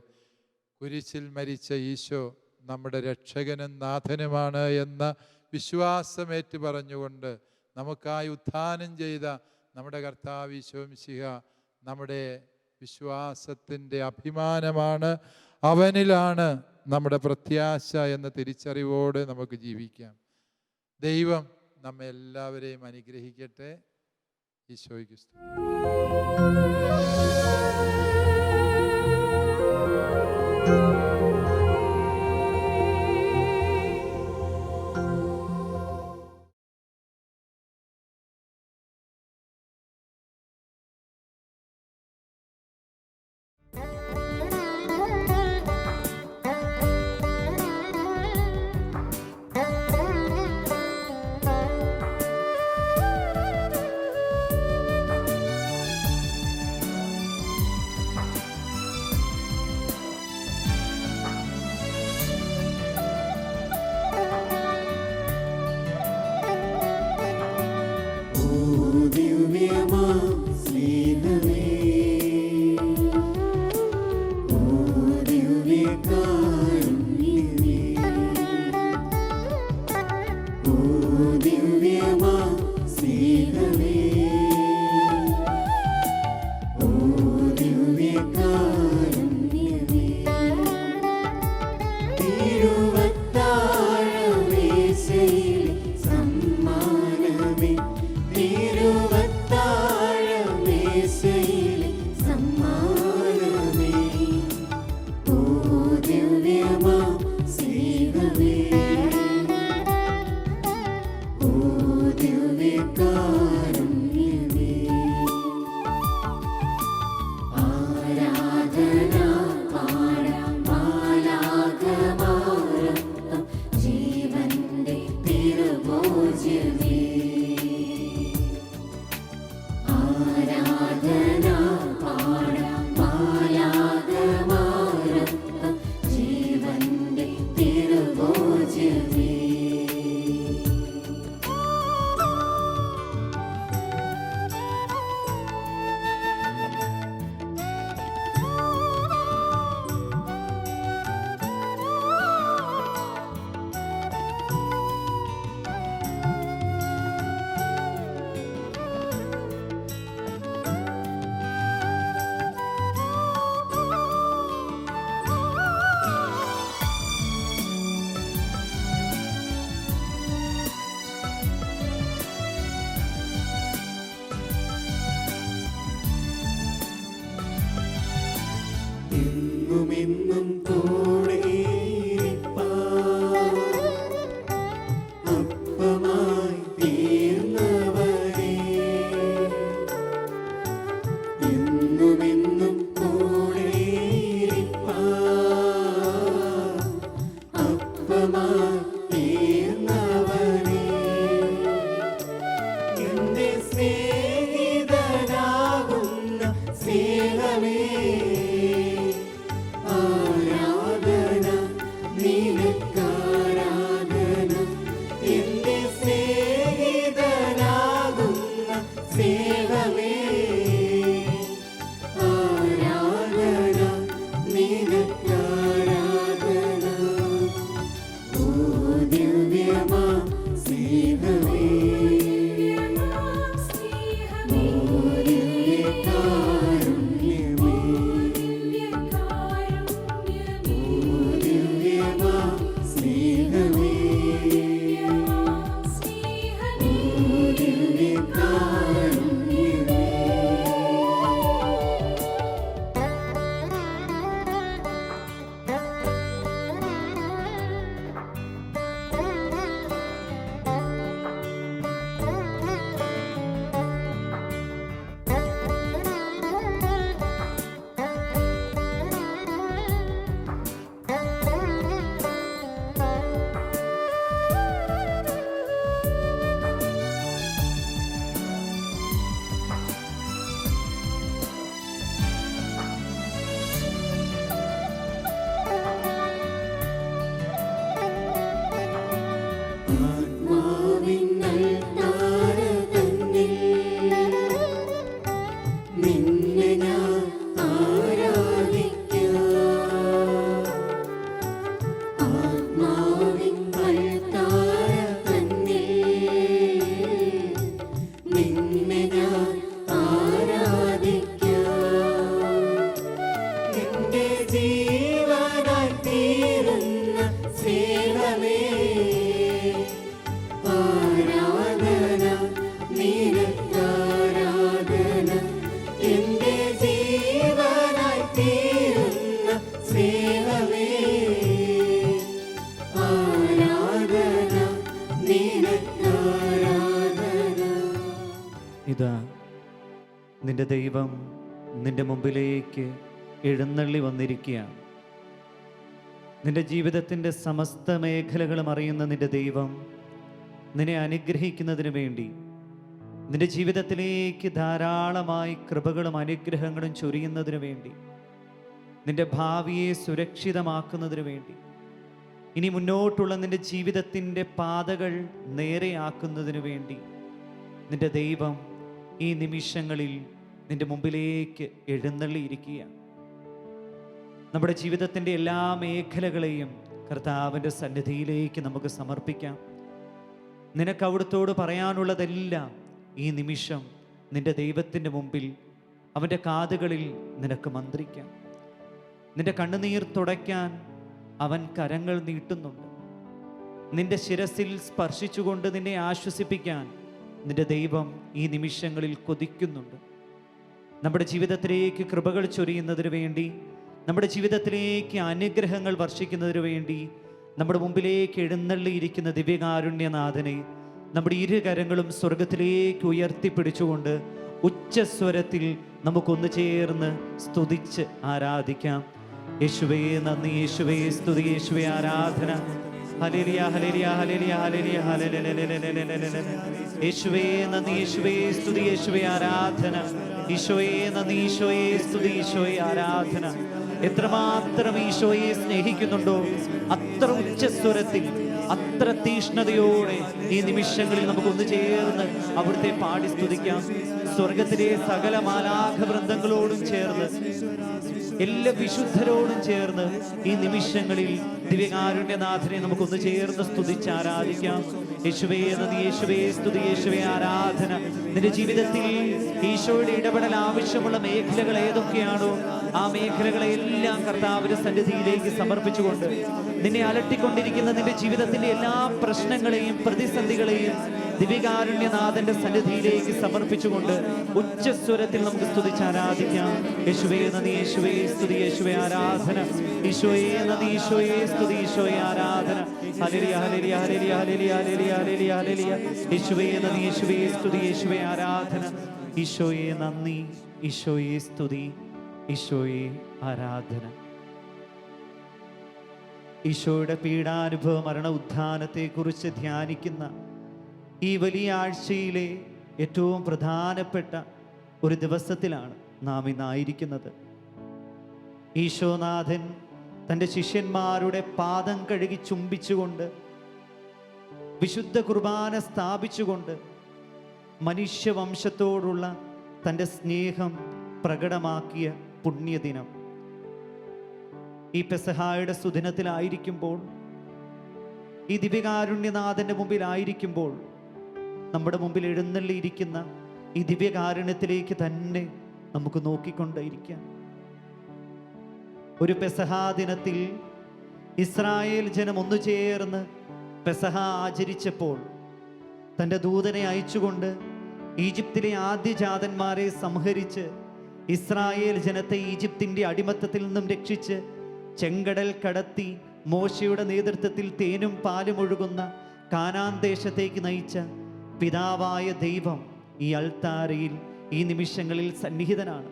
Speaker 1: കുരിശിൽ മരിച്ച ഈശോ നമ്മുടെ രക്ഷകനും നാഥനുമാണ് എന്ന വിശ്വാസമേറ്റു പറഞ്ഞുകൊണ്ട് നമുക്കായി ഉത്ഥാനം ചെയ്ത നമ്മുടെ കർത്താവ് ഈശോ മിശിഹ നമ്മുടെ വിശ്വാസത്തിൻ്റെ അഭിമാനമാണ്. അവനിലാണ് നമ്മുടെ പ്രത്യാശ എന്ന തിരിച്ചറിവോടെ നമുക്ക് ജീവിക്കാം. ദൈവം നമ്മെ എല്ലാവരെയും അനുഗ്രഹിക്കട്ടെ. ഈശോയ്ക്ക് സ്തുതി.
Speaker 2: കാരം ആരാധന നിനക്കാരാധന എന്റെ ജീവനായി തീരുന്ന സ്നേഹമേ ആരാധന നിനക്കാരാധന.
Speaker 3: ഇതാ നിന്റെ ദൈവം നിന്റെ മുമ്പിലേക്ക് എഴുന്നള്ളി വന്നിരിക്കുകയാണ്. നിന്റെ ജീവിതത്തിൻ്റെ സമസ്ത മേഖലകളും അറിയുന്ന നിന്റെ ദൈവം നിന്നെ അനുഗ്രഹിക്കുന്നതിന് വേണ്ടി, നിന്റെ ജീവിതത്തിലേക്ക് ധാരാളമായി കൃപകളും അനുഗ്രഹങ്ങളും ചൊരിയുന്നതിന് വേണ്ടി, നിന്റെ ഭാവിയെ സുരക്ഷിതമാക്കുന്നതിന് വേണ്ടി, ഇനി മുന്നോട്ടുള്ള നിന്റെ ജീവിതത്തിൻ്റെ പാതകൾ നേരെയാക്കുന്നതിന് വേണ്ടി നിന്റെ ദൈവം ഈ നിമിഷങ്ങളിൽ നിന്റെ മുമ്പിലേക്ക് എഴുന്നള്ളിയിരിക്കുകയാണ്. നമ്മുടെ ജീവിതത്തിൻ്റെ എല്ലാ മേഖലകളെയും കർത്താവിൻ്റെ സന്നിധിയിലേക്ക് നമുക്ക് സമർപ്പിക്കാം. നിനക്ക് അവിടുത്തോട് പറയാനുള്ളതെല്ലാം ഈ നിമിഷം നിന്റെ ദൈവത്തിൻ്റെ മുമ്പിൽ അവൻ്റെ കാതുകളിൽ നിനക്ക് മന്ത്രിക്കാം. നിന്റെ കണ്ണുനീർ തുടയ്ക്കാൻ അവൻ കരങ്ങൾ നീട്ടുന്നുണ്ട്. നിന്റെ ശിരസിൽ സ്പർശിച്ചുകൊണ്ട് നിന്നെ ആശ്വസിപ്പിക്കാൻ നിന്റെ ദൈവം ഈ നിമിഷങ്ങളിൽ കൊതിക്കുന്നുണ്ട്. നമ്മുടെ ജീവിതത്തിലേക്ക് കൃപകൾ ചൊരിയുന്നതിന് വേണ്ടി, നമ്മുടെ ജീവിതത്തിലേക്ക് അനുഗ്രഹങ്ങൾ വർഷിക്കുന്നതിന് വേണ്ടി നമ്മുടെ മുമ്പിലേക്ക് എഴുന്നള്ളിയിരിക്കുന്ന ദിവ്യകാരുണ്യനാഥനെ നമ്മുടെ ഇരു കരങ്ങളും സ്വർഗത്തിലേക്ക് ഉയർത്തിപ്പിടിച്ചുകൊണ്ട് ഉച്ചസ്വരത്തിൽ നമുക്കൊന്നു ചേർന്ന് സ്തുതിച്ച് ആരാധിക്കാം. യേശുവേ നന്ദി, യേശുവേ സ്തുതി, യേശുവേ ആരാധന. Hallelujah hallelujah hallelujah hallelujah hallelujah. യേശുവേ നന്ദി, യേശുവേ സ്തുതി, യേശുവേ ആരാധന. ഈശോയെ നന്ദി, ഈശോയെ സ്തുതി, ഈശോയെ ആരാധന. എത്രമാത്രം ഈശോയെ സ്നേഹിക്കുന്നുണ്ടോ അത്ര ഉച്ചസ്വരത്തിൽ, അത്ര തീഷ്ണതയോടെ ഈ നിമിഷങ്ങളിൽ നമുക്കൊന്ന് ചേർന്ന് അവിടുത്തെ പാടി സ്തുതിക്കാം. സ്വർഗത്തിലെ സകല മാലാഖ വൃന്ദങ്ങളോടും ചേർന്ന്, എല്ലാ വിശുദ്ധരോടും ചേർന്ന് ഈ നിമിഷങ്ങളിൽ ദിവ്യകാരുണ്യനാഥനെ നമുക്കൊന്ന് ചേർന്ന് സ്തുതിച്ച് ആരാധിക്കാം. യേശുവേ നന്ദി, യേശുവേ സ്തുതി, യേശുവേ ആരാധന. നിന്റെ ജീവിതത്തിൽ ഈശോയുടെ ഇടപെടൽ ആവശ്യമുള്ള മേഖലകൾ ഏതൊക്കെയാണോ ആ മേഖലകളെല്ലാം കർത്താവിന്റെ സന്നിധിയിലേക്ക് സമർപ്പിച്ചുകൊണ്ട്, നിന്നെ അലട്ടിക്കൊണ്ടിരിക്കുന്ന നിന്റെ ജീവിതത്തിന്റെ എല്ലാ പ്രശ്നങ്ങളെയും പ്രതിസന്ധികളെയും ദിവ്യകാരുണ്യനാഥന്റെ സന്നിധിയിലേക്ക് സമർപ്പിച്ചുകൊണ്ട് ഉച്ചസ്വരത്തിൽ നമുക്ക് സ്തുതിച്ച് ആരാധിക്കാം. യേശുവേ നന്ദി, യേശുവേ സ്തുതി, യേശുവേ ആരാധന. ഈശോയെ നന്ദി, ഈശോയെ സ്തുതി, ഈശോയെ ആരാധന. Hallelujah hallelujah hallelujah hallelujah hallelujah hallelujah hallelujah. യേശുവേ നന്ദി, യേശുവേ സ്തുതി, യേശുവേ ആരാധന. ഈശോയെ നന്ദി, ഈശോയെ സ്തുതി, ഈശോയെ ആരാധന. ഈശോയുടെ പീഡാനുഭവ മരണ ഉത്ഥാനത്തെക്കുറിച്ച് ധ്യാനിക്കുന്ന ഈ വലിയ ആഴ്ചയിലെ ഏറ്റവും പ്രധാനപ്പെട്ട ഒരു ദിവസത്തിലാണ് നാം ഇന്നായിരിക്കുന്നത്. ഈശോനാഥൻ തൻ്റെ ശിഷ്യന്മാരുടെ പാദം കഴുകി ചുംബിച്ചുകൊണ്ട്, വിശുദ്ധ കുർബാന സ്ഥാപിച്ചുകൊണ്ട് മനുഷ്യവംശത്തോടുള്ള തൻ്റെ സ്നേഹം പ്രകടമാക്കിയ പുണ്യദിനം. ഈ പെസഹായുടെ സുദിനത്തിലായിരിക്കുമ്പോൾ, ഈ ദിവ്യകാരുണ്യനാഥൻ്റെ മുമ്പിലായിരിക്കുമ്പോൾ, നമ്മുടെ മുമ്പിൽ എഴുന്നള്ളിയിരിക്കുന്ന ഈ ദിവ്യകാരുണ്യത്തിലേക്ക് തന്നെ നമുക്ക് നോക്കിക്കൊണ്ടേയിരിക്കാം. ഒരു പെസഹാ ദിനത്തിൽ ഇസ്രായേൽ ജനം ഒന്നു ചേർന്ന് പെസഹ ആചരിച്ചപ്പോൾ തൻ്റെ ദൂതനെ അയച്ചുകൊണ്ട് ഈജിപ്തിലെ ആദ്യജാതന്മാരെ സംഹരിച്ച് ഇസ്രായേൽ ജനത്തെ ഈജിപ്തിൻ്റെ അടിമത്തത്തിൽ നിന്നും രക്ഷിച്ച് ചെങ്കടൽ കടത്തി മോശയുടെ നേതൃത്വത്തിൽ തേനും പാലും ഒഴുകുന്ന കാനാൻ ദേശത്തേക്ക് നയിച്ച പിതാവായ ദൈവം ഈ അൾത്താരയിൽ ഈ നിമിഷങ്ങളിൽ സന്നിഹിതനാണ്.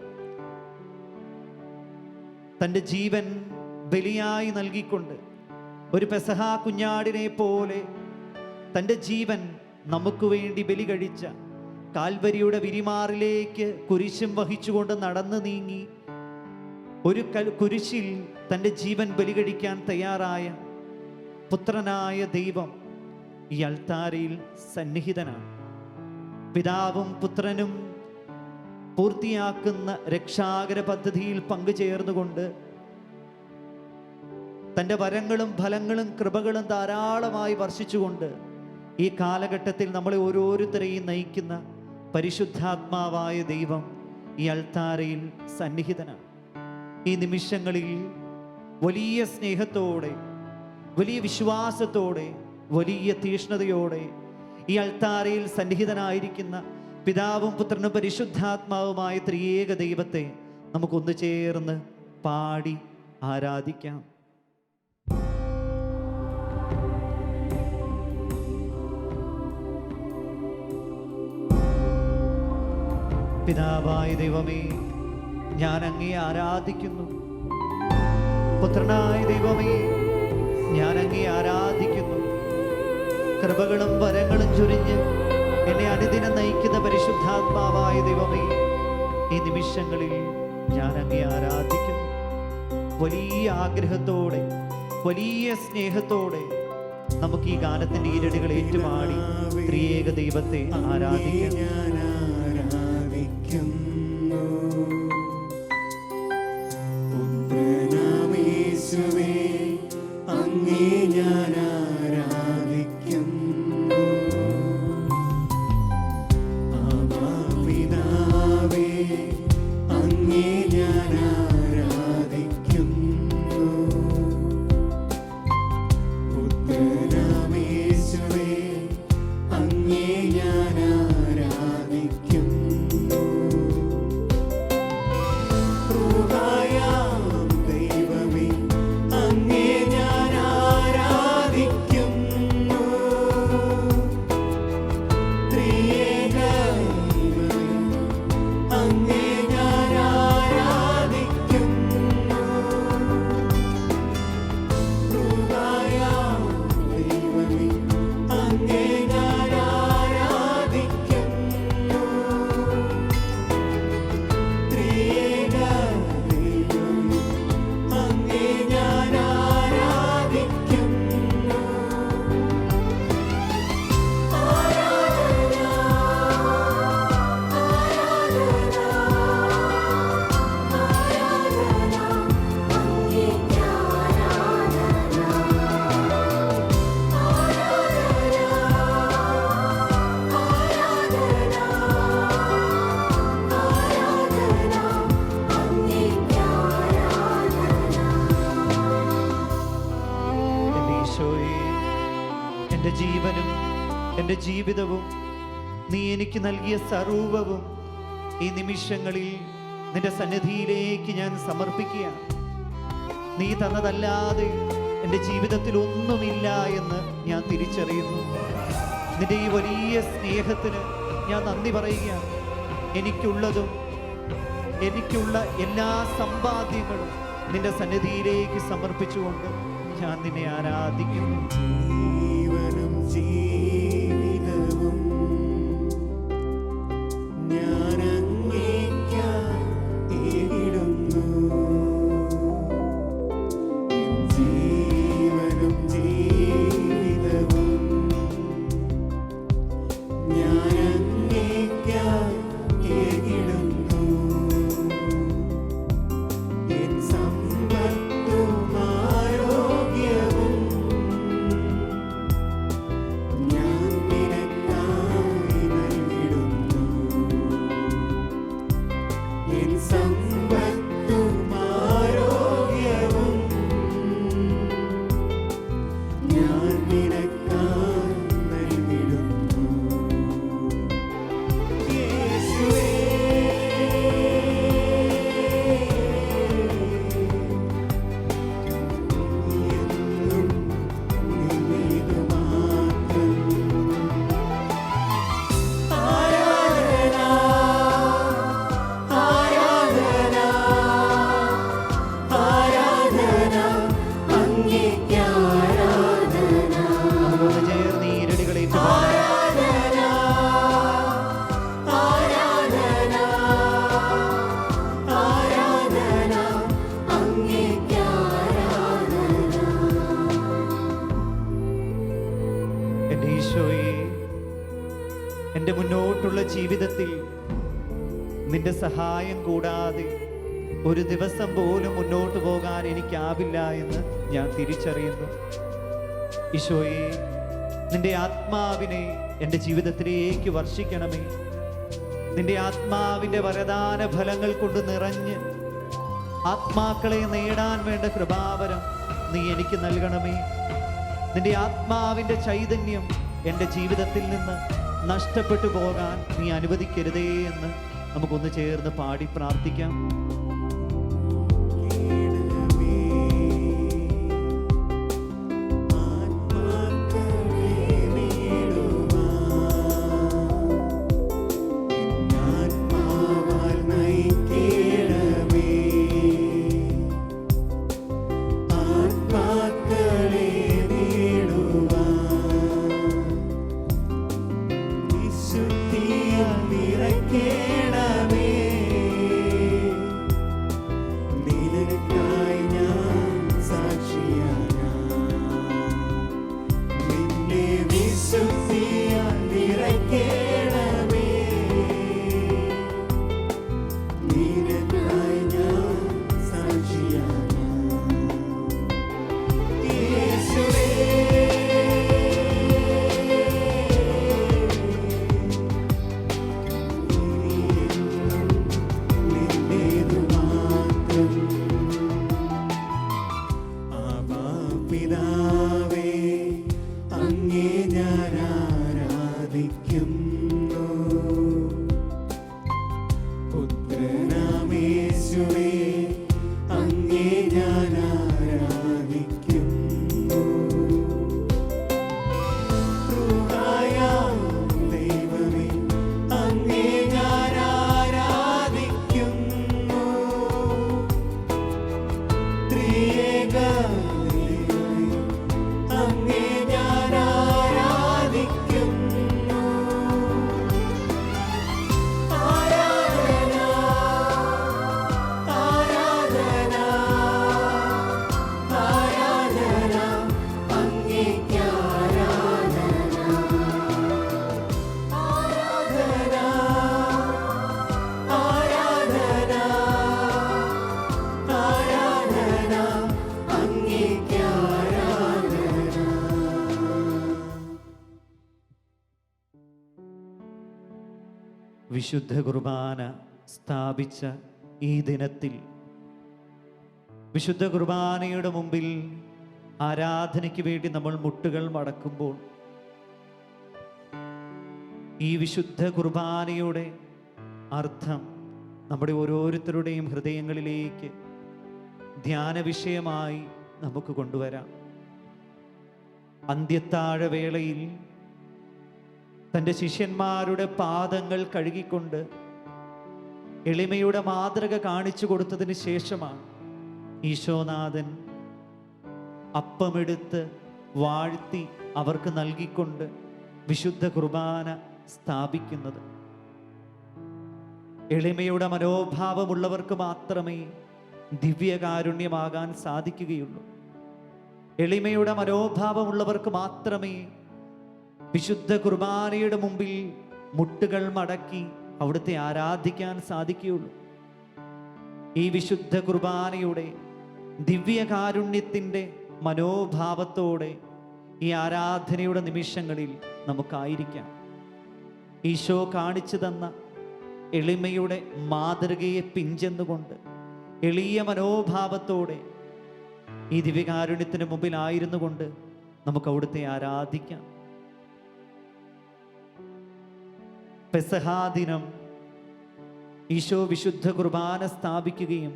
Speaker 3: തൻ്റെ ജീവൻ ബലിയായി നൽകിക്കൊണ്ട് ഒരു പെസഹാ കുഞ്ഞാടിനെ പോലെ തൻ്റെ ജീവൻ നമുക്ക് വേണ്ടി ബലി കഴിച്ച, കാൽവരിയുടെ വിരിമാറിലേക്ക് കുരിശും വഹിച്ചുകൊണ്ട് നടന്നു നീങ്ങി ഒരു കുരിശിൽ തൻ്റെ ജീവൻ ബലി കഴിക്കാൻ തയ്യാറായ പുത്രനായ ദൈവം ഈ അൾത്താരയിൽ സന്നിഹിതനാണ്. പിതാവും പുത്രനും പൂർത്തിയാക്കുന്ന രക്ഷാകര പദ്ധതിയിൽ പങ്കുചേർന്നുകൊണ്ട് തൻ്റെ വരങ്ങളും ഫലങ്ങളും കൃപകളും ധാരാളമായി വർഷിച്ചുകൊണ്ട് ഈ കാലഘട്ടത്തിൽ നമ്മളെ ഓരോരുത്തരെയും നയിക്കുന്ന പരിശുദ്ധാത്മാവായ ദൈവം ഈ അൾത്താരയിൽ സന്നിഹിതനാണ്. ഈ നിമിഷങ്ങളിൽ വലിയ സ്നേഹത്തോടെ, വലിയ വിശ്വാസത്തോടെ, വലിയ തീഷ്ണതയോടെ ഈ അൾത്താരയിൽ സന്നിഹിതനായിരിക്കുന്ന പിതാവും പുത്രനും പരിശുദ്ധാത്മാവുമായ ത്രിയേക ദൈവത്തെ നമുക്കൊന്നു ചേർന്ന് പാടി ആരാധിക്കാം. പിതാവായ ദൈവമേ, ഞാൻ അങ്ങേ ആരാധിക്കുന്നു. പുത്രനായ ദൈവമേ, ഞാൻ അങ്ങേ ആരാധിക്കുന്നു. കൃപകളും വരങ്ങളും ചൊരിഞ്ഞ് എന്നെ അനുദിനം നയിക്കുന്ന പരിശുദ്ധാത്മാവായ ദൈവമേ, ഈ നിമിഷങ്ങളിൽ ഞാൻ അങ്ങേ ആരാധിക്കുന്നു. വലിയ ആഗ്രഹത്തോടെ, വലിയ സ്നേഹത്തോടെ നമുക്ക് ഈ ഗാനത്തിന്റെ ഈരടികൾ ഏറ്റുപാടി ത്രിയേക ദൈവത്തെ ആരാധിക്കാം.
Speaker 2: പുത്രനാമേശുവേ, അങ്ങേ ഞാൻ ആരാധിക്കുന്നു. പിതാവേ, അങ്ങേ ഞാൻ ആരാധിക്കുന്നു. പുത്രനാമേശുവേ, അങ്ങേ ഞാൻ ആരാധിക്കുന്നു. ദൈവമേ, അങ്ങേ ഞാൻ ആരാധിക്കുന്നു. ത്രിയേക ദൈവമേ, അങ്ങേ ഞാൻ ആരാധിക്കുന്നു. ദൈവമേ, അങ്ങേ ഞാൻ ആരാധിക്കുന്നു. ത്രിയേക ദൈവമേ, അങ്ങേ ഞാൻ ആരാധിക്കുന്നു.
Speaker 3: എൻ്റെ ഈശോയെ, എൻ്റെ ജീവനും എൻ്റെ ജീവിതവും നീ എനിക്ക് നൽകിയ സർവ്വവും ഈ നിമിഷങ്ങളിൽ നിന്റെ സന്നിധിയിലേക്ക് ഞാൻ സമർപ്പിക്കുകയാണ്. നീ തന്നതല്ലാതെ എൻ്റെ ജീവിതത്തിൽ ഒന്നുമില്ല എന്ന് ഞാൻ തിരിച്ചറിയുന്നു. നിന്റെ ഈ വലിയ സ്നേഹത്തിന് ഞാൻ നന്ദി പറയുകയാണ്. എനിക്കുള്ള എല്ലാ സമ്പാദ്യങ്ങളും നിന്റെ സന്നിധിയിലേക്ക് സമർപ്പിച്ചുകൊണ്ട് ഞാൻ നിന്നെ ആരാധിക്കുന്നു.
Speaker 2: ജീവനും ജീവിതവും ഞാൻ അങ്ങേയ്ക്കായി ഏകിടുന്നു. ജീവനും ജീവിതവും ഞാൻ അങ്ങേയ്ക്കായി ഏകിടുന്നു. എൻ സമ്പത്തും ആരോഗ്യവും ഞാൻ നിനക്കായി നൽകിടുന്നു. എൻ സമ്പത്തും ആരോഗ്യവും ഞാൻ നിനക്കായി നൽകിടുന്നു. യേശുവേ, എന്നും നിന്നേതു മാത്രം ആരാധന, ആരാധന, ആരാധന, അങ്ങേയ്ക്ക് ആരാധന.
Speaker 3: നമ്മളോട് ചേർന്ന് ഈ ഈരടികളേറ്റ്
Speaker 2: ആരാധന, ആരാധന, ആരാധന, അങ്ങേയ്ക്ക് ആരാധന.
Speaker 3: എൻ്റെ ഈശോയെ, എൻ്റെ മുന്നോട്ടുള്ള ജീവിതത്തിൽ നിന്റെ സഹായം കൂടാതെ ഒരു ദിവസം പോലും മുന്നോട്ട് പോകാൻ എനിക്കാവില്ല എന്ന് ഞാൻ തിരിച്ചറിയുന്നു. ഈശോയെ, നിന്റെ ആത്മാവിനെ എൻ്റെ ജീവിതത്തിലേക്ക് വർഷിക്കണമേ. നിന്റെ ആത്മാവിൻ്റെ വരദാന ഫലങ്ങൾ കൊണ്ട് നിറഞ്ഞ് ആത്മാക്കളെ നേടാൻ വേണ്ട കൃപാവരം നീ എനിക്ക് നൽകണമേ. നിന്റെ ആത്മാവിൻ്റെ ചൈതന്യം എൻ്റെ ജീവിതത്തിൽ നിന്ന് നഷ്ടപ്പെട്ടു പോകാൻ നീ അനുവദിക്കരുതേ എന്ന് നമുക്കൊന്ന് ചേർന്ന് പാടി പ്രാർത്ഥിക്കാം. വിശുദ്ധ കുർബാന സ്ഥാപിച്ച ഈ ദിനത്തിൽ വിശുദ്ധ കുർബാനയുടെ മുമ്പിൽ ആരാധനയ്ക്ക് വേണ്ടി നമ്മൾ മുട്ടുകൾ മടക്കുമ്പോൾ ഈ വിശുദ്ധ കുർബാനയുടെ അർത്ഥം നമ്മുടെ ഓരോരുത്തരുടെയും ഹൃദയങ്ങളിലേക്ക് ധ്യാന വിഷയമായി നമുക്ക് കൊണ്ടുവരാം. അന്ത്യത്താഴവേളയിൽ തൻ്റെ ശിഷ്യന്മാരുടെ പാദങ്ങൾ കഴുകിക്കൊണ്ട് എളിമയുടെ മാതൃക കാണിച്ചു കൊടുത്തതിന് ശേഷമാണ് ഈശോനാഥൻ അപ്പമെടുത്ത് വാഴ്ത്തി അവർക്ക് നൽകിക്കൊണ്ട് വിശുദ്ധ കുർബാന സ്ഥാപിക്കുന്നത്. എളിമയുടെ മനോഭാവമുള്ളവർക്ക് മാത്രമേ ദിവ്യകാരുണ്യമാകാൻ സാധിക്കുകയുള്ളൂ. എളിമയുടെ മനോഭാവമുള്ളവർക്ക് മാത്രമേ വിശുദ്ധ കുർബാനയുടെ മുമ്പിൽ മുട്ടുകൾ മടക്കി അവിടുത്തെ ആരാധിക്കാൻ സാധിക്കുകയുള്ളൂ. ഈ വിശുദ്ധ കുർബാനയുടെ ദിവ്യകാരുണ്യത്തിൻ്റെ മനോഭാവത്തോടെ ഈ ആരാധനയുടെ നിമിഷങ്ങളിൽ നമുക്കായിരിക്കാം. ഈശോ കാണിച്ചു തന്ന എളിമയുടെ മാതൃകയെ പിഞ്ചെന്നുകൊണ്ട് എളിയ മനോഭാവത്തോടെ ഈ ദിവ്യകാരുണ്യത്തിന് മുമ്പിലായിരുന്നു കൊണ്ട് നമുക്ക് അവിടുത്തെ ആരാധിക്കാം. പെസഹാ ദിനം ഈശോ വിശുദ്ധ കുർബാന സ്ഥാപിക്കുകയും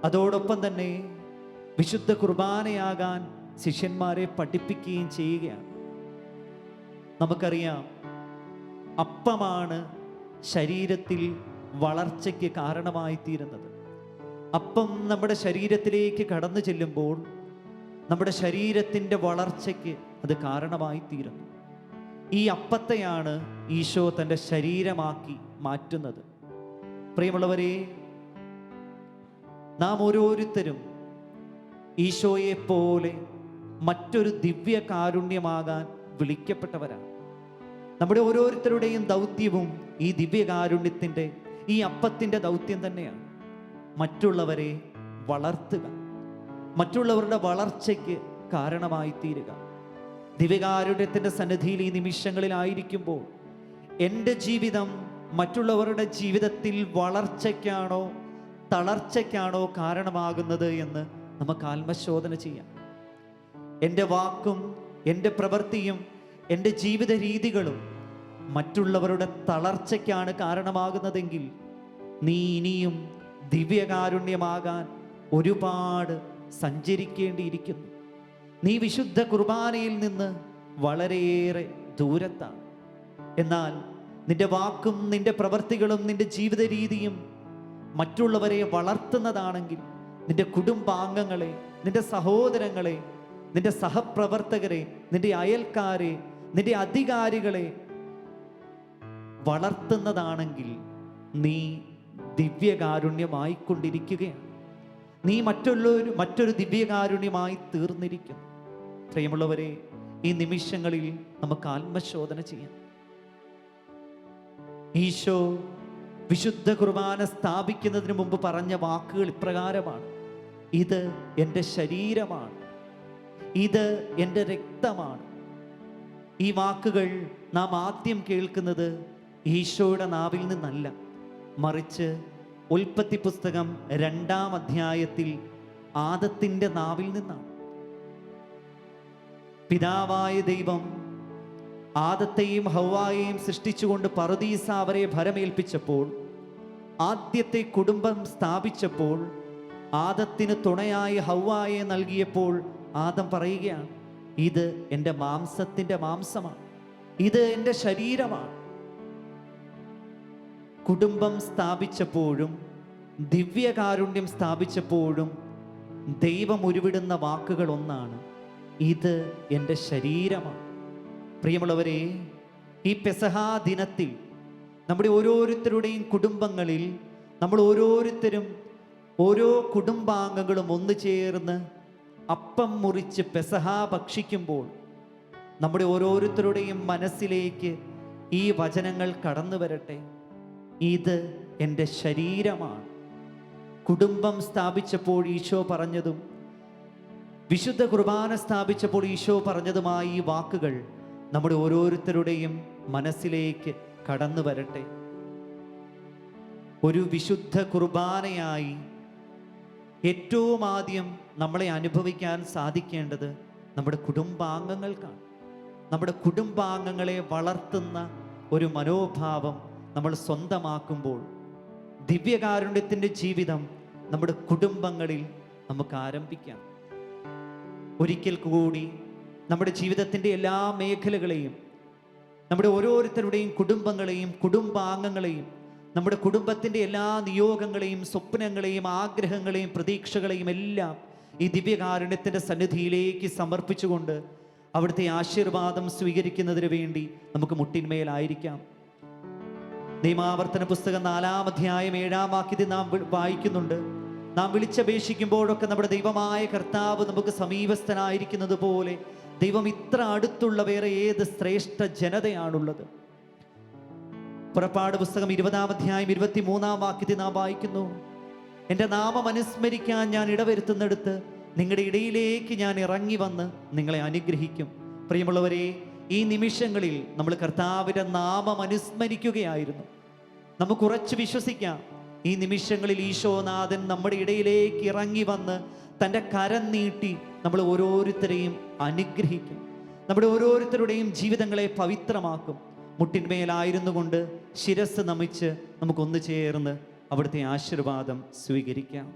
Speaker 3: അതോടൊപ്പം തന്നെ വിശുദ്ധ കുർബാനയാകാൻ ശിഷ്യന്മാരെ പഠിപ്പിക്കുകയും ചെയ്യുകയാണ്. നമുക്കറിയാം, അപ്പമാണ് ശരീരത്തിൽ വളർച്ചയ്ക്ക് കാരണമായി തീരുന്നത്. അപ്പം നമ്മുടെ ശരീരത്തിലേക്ക് കടന്നു ചെല്ലുമ്പോൾ നമ്മുടെ ശരീരത്തിൻ്റെ വളർച്ചയ്ക്ക് അത് കാരണമായി തീരുന്നു. ഈ അപ്പത്തെയാണ് ഈശോ തൻ്റെ ശരീരമാക്കി മാറ്റുന്നത്. പ്രിയമുള്ളവരെ, നാം ഓരോരുത്തരും ഈശോയെ പോലെ മറ്റൊരു ദിവ്യ കാരുണ്യമാകാൻ വിളിക്കപ്പെട്ടവരാണ്. നമ്മുടെ ഓരോരുത്തരുടെയും ദൗത്യവും ഈ ദിവ്യകാരുണ്യത്തിൻ്റെ, ഈ അപ്പത്തിൻ്റെ ദൗത്യം തന്നെയാണ്. മറ്റുള്ളവരെ വളർത്തുക, മറ്റുള്ളവരുടെ വളർച്ചയ്ക്ക് കാരണമായി തീരുക. ദിവ്യകാരുണ്യത്തിൻ്റെ സന്നിധിയിൽ ഈ നിമിഷങ്ങളിലായിരിക്കുമ്പോൾ എൻ്റെ ജീവിതം മറ്റുള്ളവരുടെ ജീവിതത്തിൽ വളർച്ചയ്ക്കാണോ തളർച്ചയ്ക്കാണോ കാരണമാകുന്നത് എന്ന് നമുക്ക് ആത്മശോധന ചെയ്യാം. എൻ്റെ വാക്കും എൻ്റെ പ്രവൃത്തിയും എൻ്റെ ജീവിത രീതികളും മറ്റുള്ളവരുടെ തളർച്ചയ്ക്കാണ് കാരണമാകുന്നതെങ്കിൽ നീ ഇനിയും ദിവ്യകാരുണ്യമാകാൻ ഒരുപാട് സഞ്ചരിക്കേണ്ടിയിരിക്കുന്നു. നീ വിശുദ്ധ കുർബാനയിൽ നിന്ന് വളരെയേറെ ദൂരത്താണ്. എന്നാൽ നിന്റെ വാക്കും നിന്റെ പ്രവൃത്തികളും നിന്റെ ജീവിത രീതിയും മറ്റുള്ളവരെ വളർത്തുന്നതാണെങ്കിൽ, നിന്റെ കുടുംബാംഗങ്ങളെ, നിന്റെ സഹോദരങ്ങളെ, നിന്റെ സഹപ്രവർത്തകരെ, നിന്റെ അയൽക്കാരെ, നിന്റെ അധികാരികളെ വളർത്തുന്നതാണെങ്കിൽ നീ ദിവ്യകാരുണ്യമായിക്കൊണ്ടിരിക്കുകയാണ്. നീ മറ്റൊരു ദിവ്യകാരുണ്യമായി തീർന്നിരിക്കുന്നു. പ്രിയമുള്ളവരെ, ഈ നിമിഷങ്ങളിൽ നമുക്ക് ആത്മശോധന ചെയ്യാം. ഈശോ വിശുദ്ധ കുർബാന സ്ഥാപിക്കുന്നതിന് മുമ്പ് പറഞ്ഞ വാക്കുകൾ ഇപ്രകാരമാണ്: ഇത് എൻ്റെ ശരീരമാണ്, ഇത് എൻ്റെ രക്തമാണ്. ഈ വാക്കുകൾ നാം ആദ്യം കേൾക്കുന്നത് ഈശോയുടെ നാവിൽ നിന്നല്ല, മറിച്ച് ഉൽപ്പത്തി പുസ്തകം 2-ാം അധ്യായത്തിൽ ആദത്തിൻ്റെ നാവിൽ നിന്നാണ്. പിതാവായ ദൈവം ആദത്തെയും ഹവ്വായെയും സൃഷ്ടിച്ചുകൊണ്ട് പറുദീസ അവരെ ഭരമേൽപ്പിച്ചപ്പോൾ, ആദ്യത്തെ കുടുംബം സ്ഥാപിച്ചപ്പോൾ, ആദത്തിന് തുണയായി ഹവ്വായെ നൽകിയപ്പോൾ ആദം പറയുകയാണ്: ഇത് എൻ്റെ മാംസത്തിൻ്റെ മാംസമാണ്, ഇത് എൻ്റെ ശരീരമാണ്. കുടുംബം സ്ഥാപിച്ചപ്പോഴും ദിവ്യകാരുണ്യം സ്ഥാപിച്ചപ്പോഴും ദൈവം ഉരുവിടുന്ന വാക്കുകൾ ഒന്നാണ്: ഇത് എൻ്റെ ശരീരമാണ്. പ്രിയമുള്ളവരെ, ഈ പെസഹാ ദിനത്തിൽ നമ്മുടെ ഓരോരുത്തരുടെയും കുടുംബങ്ങളിൽ നമ്മൾ ഓരോരുത്തരും, ഓരോ കുടുംബാംഗങ്ങളും ഒന്നു ചേർന്ന് അപ്പം മുറിച്ച് പെസഹാ ഭക്ഷിക്കുമ്പോൾ നമ്മുടെ ഓരോരുത്തരുടെയും മനസ്സിലേക്ക് ഈ വചനങ്ങൾ കടന്നു വരട്ടെ: ഇത് എൻ്റെ ശരീരമാണ്. കുടുംബം സ്ഥാപിച്ചപ്പോൾ ഈശോ പറഞ്ഞതും വിശുദ്ധ കുർബാന സ്ഥാപിച്ചപ്പോൾ ഈശോ പറഞ്ഞതുമായ ഈ വാക്കുകൾ നമ്മുടെ ഓരോരുത്തരുടെയും മനസ്സിലേക്ക് കടന്നു വരട്ടെ. ഒരു വിശുദ്ധ കുർബാനയായി ഏറ്റവും ആദ്യം നമ്മളെ അനുഭവിക്കാൻ സാധിക്കേണ്ടത് നമ്മുടെ കുടുംബാംഗങ്ങൾക്കാണ്. നമ്മുടെ കുടുംബാംഗങ്ങളെ വളർത്തുന്ന ഒരു മനോഭാവം നമ്മൾ സ്വന്തമാക്കുമ്പോൾ ദിവ്യകാരുണ്യത്തിൻ്റെ ജീവിതം നമ്മുടെ കുടുംബങ്ങളിൽ നമുക്ക് ആരംഭിക്കാം. ഒരിക്കൽ കൂടി നമ്മുടെ ജീവിതത്തിൻ്റെ എല്ലാ മേഖലകളെയും, നമ്മുടെ ഓരോരുത്തരുടെയും കുടുംബങ്ങളെയും കുടുംബാംഗങ്ങളെയും, നമ്മുടെ കുടുംബത്തിൻ്റെ എല്ലാ നിയോഗങ്ങളെയും സ്വപ്നങ്ങളെയും ആഗ്രഹങ്ങളെയും പ്രതീക്ഷകളെയും എല്ലാം ഈ ദിവ്യകാരുണ്യത്തിൻ്റെ സന്നിധിയിലേക്ക് സമർപ്പിച്ചുകൊണ്ട് അവിടുത്തെ ആശീർവാദം സ്വീകരിക്കുന്നതിന് വേണ്ടി നമുക്ക് മുട്ടിന്മേലായിരിക്കാം. നിയമാവർത്തന പുസ്തകം 4-ാം അധ്യായം 7-ാം വാക്യത്തിൽ നാം വായിക്കുന്നുണ്ട്: നാം വിളിച്ചപേക്ഷിക്കുമ്പോഴൊക്കെ നമ്മുടെ ദൈവമായ കർത്താവ് നമുക്ക് സമീപസ്ഥനായിരിക്കുന്നത് പോലെ ദൈവം ഇത്ര അടുത്തുള്ള വേറെ ഏത് ശ്രേഷ്ഠ ജനതയാണുള്ളത്. പുറപ്പാട് പുസ്തകം 20-ാം അധ്യായം 23-ാം വാക്യത്തിൽ നാം വായിക്കുന്നു: എൻ്റെ നാമം അനുസ്മരിക്കാൻ ഞാൻ ഇടവരുത്തുന്നിടത്ത് നിങ്ങളുടെ ഇടയിലേക്ക് ഞാൻ ഇറങ്ങി വന്ന് നിങ്ങളെ അനുഗ്രഹിക്കും. പ്രിയമുള്ളവരെ, ഈ നിമിഷങ്ങളിൽ നമ്മൾ കർത്താവിൻ്റെ നാമം അനുസ്മരിക്കുകയായിരുന്നു. നമുക്ക് ഉറച്ചു വിശ്വസിക്കാം, ഈ നിമിഷങ്ങളിൽ ഈശോനാഥൻ നമ്മുടെ ഇടയിലേക്ക് ഇറങ്ങി വന്ന് തൻ്റെ കരം നീട്ടി നമ്മൾ ഓരോരുത്തരെയും അനുഗ്രഹിക്കും, നമ്മുടെ ഓരോരുത്തരുടെയും ജീവിതങ്ങളെ പവിത്രമാക്കും. മുട്ടിന്മേലായിരുന്നു കൊണ്ട് ശിരസ് നമിച്ച് നമുക്കൊന്നു ചേർന്ന് അവിടുത്തെ ആശീർവാദം സ്വീകരിക്കാം.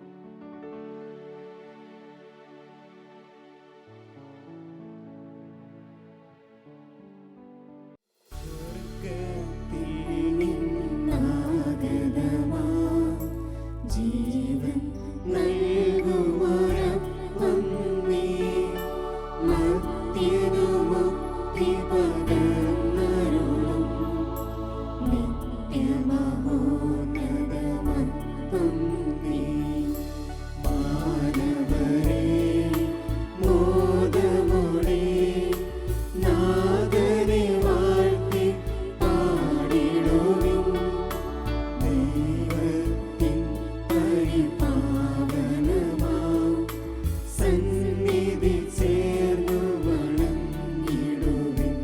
Speaker 2: ജീവൻ നൽകുമൊരപ്പം നീ, മർത്യനുമുക്തി പകർന്നരുളും നിത്യമഹോന്നതമപ്പം നീ. മാനവരേ, മോദമോടെ നാഥനെ വാഴ്ത്തി പാടിടുവിൻ. ദൈവത്തിൻ പരിപാവനമാം സന്നിധി ചേർന്നു വണങ്ങിടുവിൻ.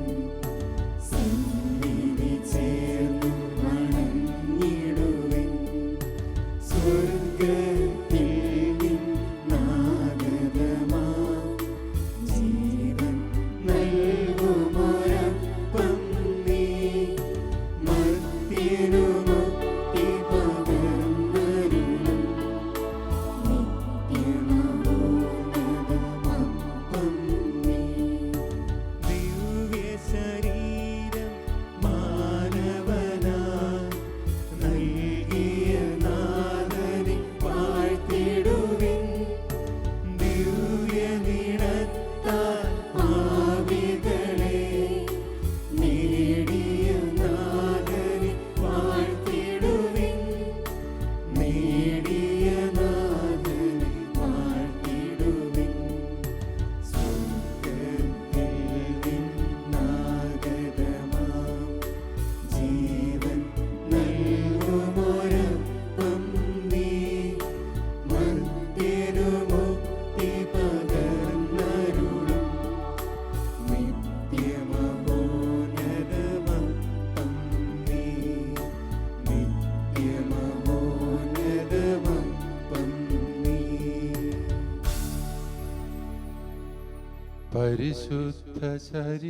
Speaker 1: പരിശുദ്ധ ശരീരത്താലും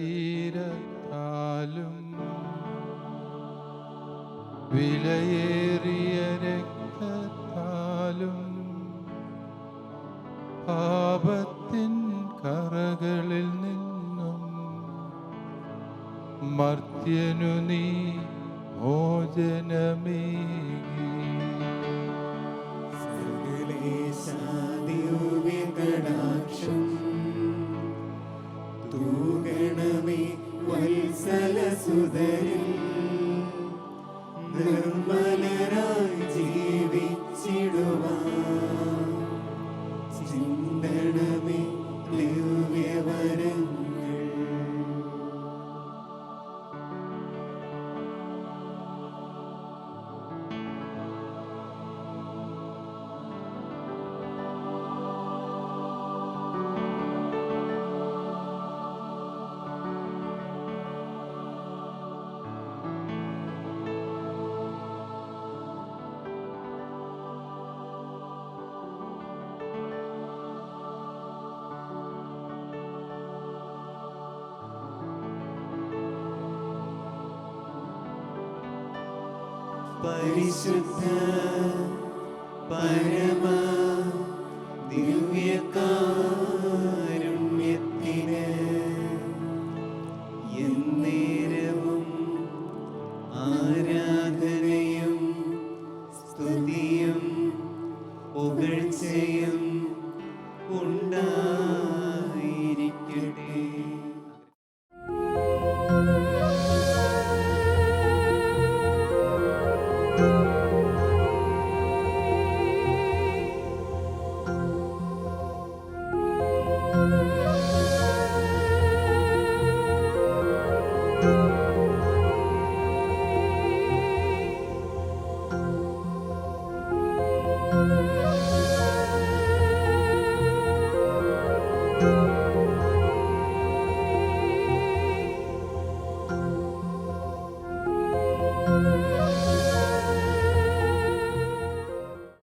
Speaker 1: വിലയേറിയ രക്തത്താലും പാപത്തിൻ കറകളിൽ നിന്നും മർത്യനു നീ മോചനമേകി.
Speaker 2: കടാക്ഷം തൂകണമേ വത്സലസുതരിൽ നിർമ്മലരായി ജീവിച്ചിടുവാൻ ചിന്തണമേ ദിവ്യവരങ്ങൾ. പരിശുദ്ധ പരമ